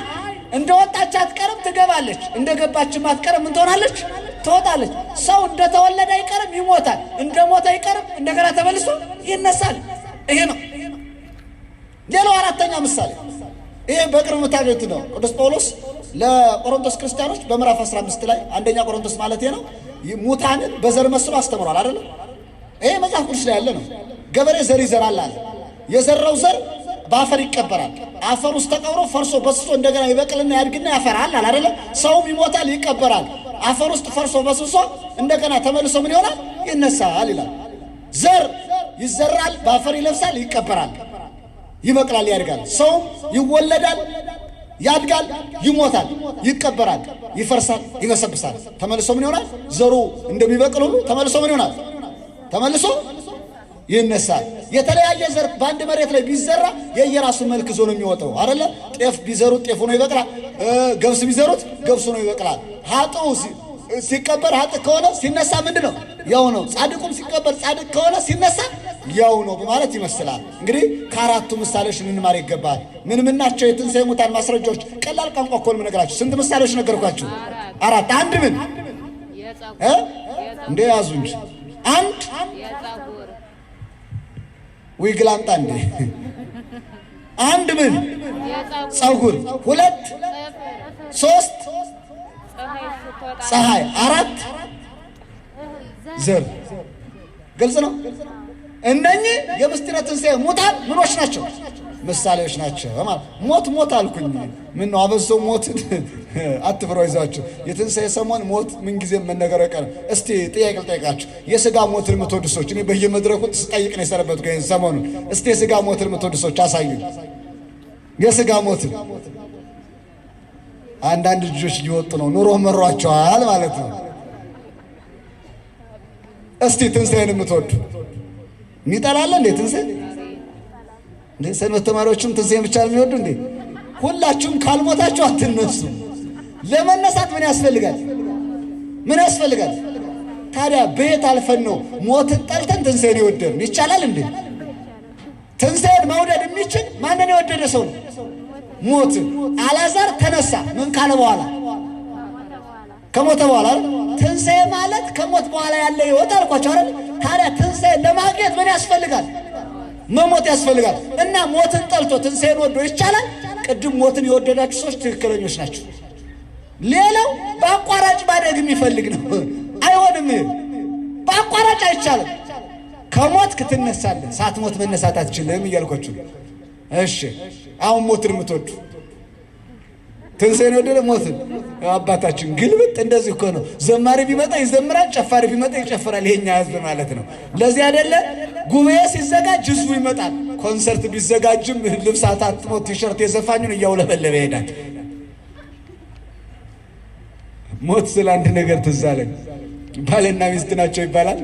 እንደወጣች አትቀርም፣ ትገባለች። እንደገባችም አትቀርም፣ ምን ትሆናለች? ትወጣለች። ሰው እንደተወለደ አይቀርም፣ ይሞታል። እንደሞተ አይቀርም፣ እንደገና ተመልሶ ይነሳል። ይሄ ነው። ሌላው አራተኛ ምሳሌ ይሄ በቅርብ የምታገኙት ነው። ቅዱስ ጳውሎስ ለቆሮንቶስ ክርስቲያኖች በምዕራፍ 15 ላይ አንደኛ ቆሮንቶስ ማለት ነው ሙታንን በዘር መስሎ አስተምሯል አይደል? ይሄ መጽሐፍ ቅዱስ ላይ ያለ ነው። ገበሬ ዘር ይዘራል አለ። የዘራው ዘር በአፈር ይቀበራል። አፈር ውስጥ ተቀብሮ ፈርሶ በስሶ እንደገና ይበቅልና ያድግና ያፈራል አለ አይደል? ሰውም ይሞታል፣ ይቀበራል። አፈር ውስጥ ፈርሶ በስብሶ እንደገና ተመልሶ ምን ይሆናል? ይነሳል ይላል። ዘር ይዘራል፣ በአፈር ይለብሳል፣ ይቀበራል፣ ይበቅላል፣ ያድጋል። ሰው ይወለዳል፣ ያድጋል፣ ይሞታል፣ ይቀበራል፣ ይፈርሳል፣ ይበሰብሳል። ተመልሶ ምን ይሆናል? ዘሩ እንደሚበቅል ሁሉ ተመልሶ ምን ይሆናል? ተመልሶ ይነሳል። የተለያየ ዘር በአንድ መሬት ላይ ቢዘራ የየራሱን መልክ ይዞ ነው የሚወጣው አይደለ? ጤፍ ቢዘሩት ጤፍ ሆኖ ይበቅላል። ገብስ ቢዘሩት ገብስ ሆኖ ይበቅላል። ሀጥኡ ሲቀበር ሀጥ ከሆነ ሲነሳ ምንድን ነው? ያው ነው። ጻድቁም ሲቀበር ጻድቅ ከሆነ ሲነሳ ያው ነው በማለት ይመስላል። እንግዲህ ከአራቱ ምሳሌዎች ልንማር ይገባል። ምን ናቸው የትንሣኤ ሙታን ማስረጃዎች? ቀላል ቋንቋ እኮ ነው የምነግራችሁ። ስንት ምሳሌዎች ነገርኳችሁ? አራት። አንድ ምን እንደ ያዙ እንጂ አንድ ወይ ግላምጣ እንዴ አንድ ምን ጸጉር፣ ሁለት ሶስት ፀሐይ፣ አራት ዘር። ግልጽ ነው። እነኚህ የምስጢረ ትንሣኤ ሙታን ምኖች ናቸው? ምሳሌዎች ናቸው ማለት። ሞት አልኩኝ። ምን ነው አበዛው? ሞት አትፍሩ፣ ይዛችሁ የትንሣኤ ሰሞን ሞት ምን ጊዜም መነገር አይቀርም። እስቲ ጥያቄ ልጠይቃችሁ። የሥጋ ሞትን የምትወዱ ሰዎች፣ እኔ በየመድረኩ ስጠይቅ ነው የሰነበትኩ ይሄን ሰሞኑን። እስቲ የሥጋ ሞትን የምትወዱ ሰዎች አሳዩኝ። የሥጋ ሞትን አንዳንድ ልጆች እየወጡ ነው፣ ኑሮ መሯቸዋል ማለት ነው። እስቲ ትንሣኤን የምትወዱ የሚጠላለ እንዴ? ትንሣኤ እንዴ? ሰንበት ተማሪዎችም ትንሣኤን ብቻ ነው የሚወዱ እንዴ? ሁላችሁም ካልሞታችሁ አትነሱ። ለመነሳት ምን ያስፈልጋል? ምን ያስፈልጋል? ታዲያ በየት አልፈን ነው ሞትን ጠልተን ትንሣኤን የወደድን? ይቻላል እንዴ? ትንሣኤን መውደድ የሚችል ማንን የወደደ ሰው ነው? ሞትን። አልዓዛር ተነሳ ምን ካለ በኋላ? ከሞተ በኋላ። ትንሣኤ ማለት ከሞት በኋላ ያለ ሕይወት አልኳቸው አይደል? ታዲያ ትንሣኤ ለማግኘት ምን ያስፈልጋል? መሞት ያስፈልጋል። እና ሞትን ጠልቶ ትንሣኤን ወዶ ይቻላል? ቅድም ሞትን የወደዳችሁ ሰዎች ትክክለኞች ናቸው። ሌላው በአቋራጭ ማደግ የሚፈልግ ነው። አይሆንም። በአቋራጭ አይቻልም። ከሞት ክትነሳለህ፣ ሳትሞት መነሳት አትችልም እያልኳችሁ። እሺ አሁን ሞትን የምትወዱ ትንሣኤን ወደደ ሞትን አባታችን ግልብጥ። እንደዚህ እኮ ነው። ዘማሪ ቢመጣ ይዘምራል፣ ጨፋሪ ቢመጣ ይጨፍራል። ይሄኛ ህዝብ ማለት ነው። ለዚህ አይደለ ጉባኤ ሲዘጋጅ ህዝቡ ይመጣል። ኮንሰርት ቢዘጋጅም ልብስ አታጥሞ ቲሸርት የዘፋኙን እያውለበለበ ይሄዳል። ሞት ስለ አንድ ነገር ትዝ አለኝ። ባልና ሚስት ናቸው ይባላል።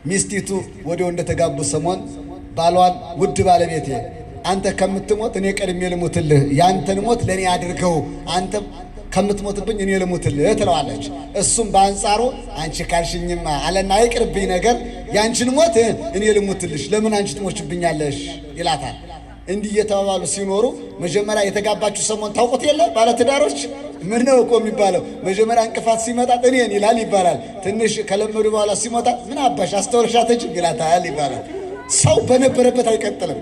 ሚስቲቱ ወዲያው እንደተጋቡ ሰሞን ባሏን ውድ ባለቤቴ አንተ ከምትሞት እኔ ቀድሜ ልሙትልህ፣ ያንተን ሞት ለእኔ አድርገው፣ አንተ ከምትሞትብኝ እኔ ልሙትልህ ትለዋለች። እሱም በአንጻሩ አንቺ ካልሽኝማ አለና አይቅርብኝ ነገር ያንቺን ሞት እኔ ልሙትልሽ፣ ለምን አንቺ ትሞችብኛለሽ ይላታል። እንዲህ እየተባባሉ ሲኖሩ መጀመሪያ የተጋባችሁ ሰሞን ታውቁት የለ ባለትዳሮች ምን ነው እኮ የሚባለው? መጀመሪያ እንቅፋት ሲመጣ እኔን ይላል ይባላል። ትንሽ ከለመዱ በኋላ ሲሞታ ምን አባሽ አስተውለሻተች ይላታል ይባላል። ሰው በነበረበት አይቀጥልም።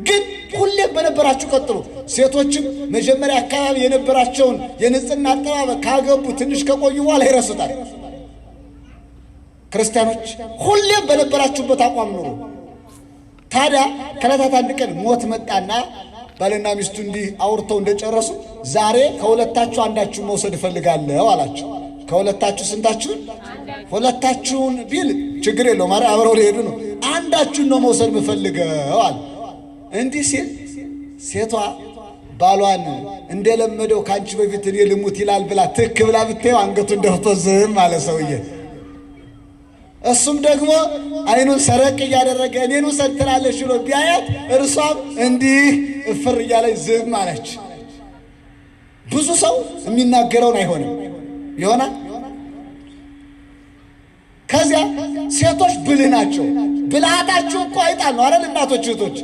ግን ሁሌም በነበራችሁ ቀጥሉ። ሴቶችም መጀመሪያ አካባቢ የነበራቸውን የንጽህና አጠባበቅ ካገቡ ትንሽ ከቆዩ በኋላ ይረሱታል። ክርስቲያኖች ሁሌም በነበራችሁበት አቋም ኑሩ። ታዲያ ከዕለታት አንድ ቀን ሞት መጣና ባልና ሚስቱ እንዲህ አውርተው እንደጨረሱ ዛሬ ከሁለታችሁ አንዳችሁን መውሰድ እፈልጋለሁ አላቸው። ከሁለታችሁ ስንታችሁን? ሁለታችሁን ቢል ችግር የለውም፣ አብረው ሊሄዱ ነው። አንዳችሁን ነው መውሰድ የምፈልገው አለ። እንዲህ ሲል ሴቷ ባሏን እንደለመደው ካንቺ በፊት እኔ ልሙት ይላል ብላ ትክ ብላ ብታየው አንገቱን ደፍቶ ዝም አለ ሰውዬ። እሱም ደግሞ አይኑን ሰረቅ እያደረገ እኔን ውሰድ ትላለች ብሎ ቢያያት እርሷም እንዲህ እፍር እያለች ዝም አለች። ብዙ ሰው የሚናገረውን አይሆንም ይሆናል። ከዚያ ሴቶች ብልህ ናቸው። ብልሃታችሁ እኮ አይጣል ነው አይደል? እናቶች እህቶች፣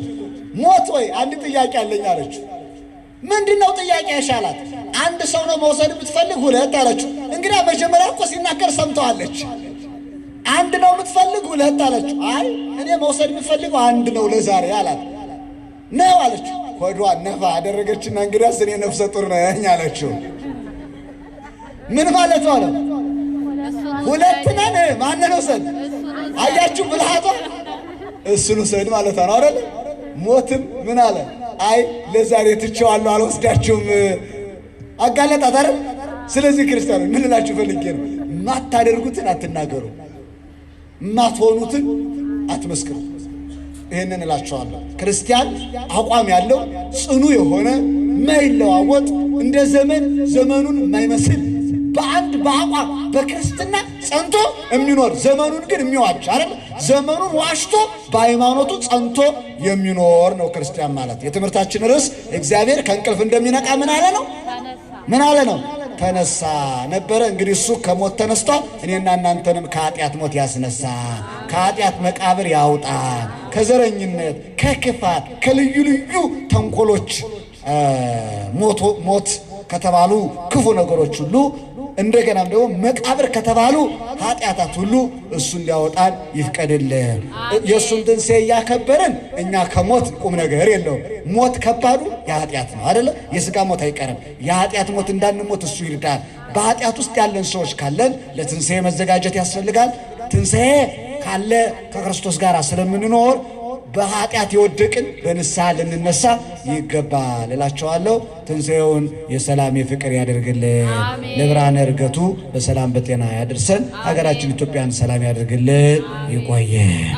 ሞት ወይ አንድ ጥያቄ አለኝ አለችው። ምንድነው ጥያቄ ያሻላት? አንድ ሰው ነው መውሰድ የምትፈልግ? ሁለት አለችው። እንግዲህ መጀመሪያ እኮ ሲናገር ሰምተዋለች። አንድ ነው የምትፈልግ? ሁለት አለችው። አይ እኔ መውሰድ የምትፈልገው አንድ ነው ለዛሬ አላት። ነው አለችው። ሆዷን ነፋ አደረገችና እንግዲያስ እኔ ነፍሰ ጡር ነኝ አለችው። ምን ማለት ነው አለ? ሁለት ነን፣ ማንን ውሰድ? አያችሁ ብልሃቷ፣ እሱን ውሰድ ማለት ነው አይደል? ሞትም ምን አለ? አይ ለዛሬ ትቼዋለሁ አልወስዳችሁም። አጋለጣት አይደል? ስለዚህ ክርስቲያኑ ምን ልላችሁ ፈልጌ ነው፣ ማታደርጉትን አትናገሩ፣ ማትሆኑትን አትመስክሩ። ይሄንን እላችኋለሁ። ክርስቲያን አቋም ያለው ጽኑ የሆነ ማይለዋወጥ እንደ ዘመኑን የማይመስል በአንድ በአቋም በክርስትና ጸንቶ የሚኖር ዘመኑን ግን የሚዋጅ አይደል? ዘመኑን ዋሽቶ በሃይማኖቱ ጸንቶ የሚኖር ነው ክርስቲያን ማለት። የትምህርታችን ርዕስ እግዚአብሔር ከእንቅልፍ እንደሚነቃ ምን አለ ነው? ምን አለ ነው? ተነሳ ነበረ። እንግዲህ እሱ ከሞት ተነስቷል። እኔና እናንተንም ከኃጢአት ሞት ያስነሳ፣ ከኃጢአት መቃብር ያውጣ፣ ከዘረኝነት፣ ከክፋት፣ ከልዩ ልዩ ተንኮሎች ሞት ከተባሉ ክፉ ነገሮች ሁሉ እንደገናም ደግሞ መቃብር ከተባሉ ኃጢአታት ሁሉ እሱ እንዲያወጣን ይፍቀድልን። የእሱን ትንሣኤ እያከበርን እኛ ከሞት ቁም ነገር የለውም። ሞት ከባዱ የኃጢአት ነው አይደለ? የሥጋ ሞት አይቀርም። የኃጢአት ሞት እንዳንሞት እሱ ይርዳል። በኃጢአት ውስጥ ያለን ሰዎች ካለን ለትንሣኤ መዘጋጀት ያስፈልጋል። ትንሣኤ ካለ ከክርስቶስ ጋር ስለምንኖር በኃጢአት የወደቅን በንስሐ ልንነሳ ይገባል እላቸዋለሁ። ትንሣኤውን የሰላም የፍቅር ያደርግልን። ለብርሃነ ዕርገቱ በሰላም በጤና ያድርሰን። ሀገራችን ኢትዮጵያን ሰላም ያደርግልን። ይቆየን።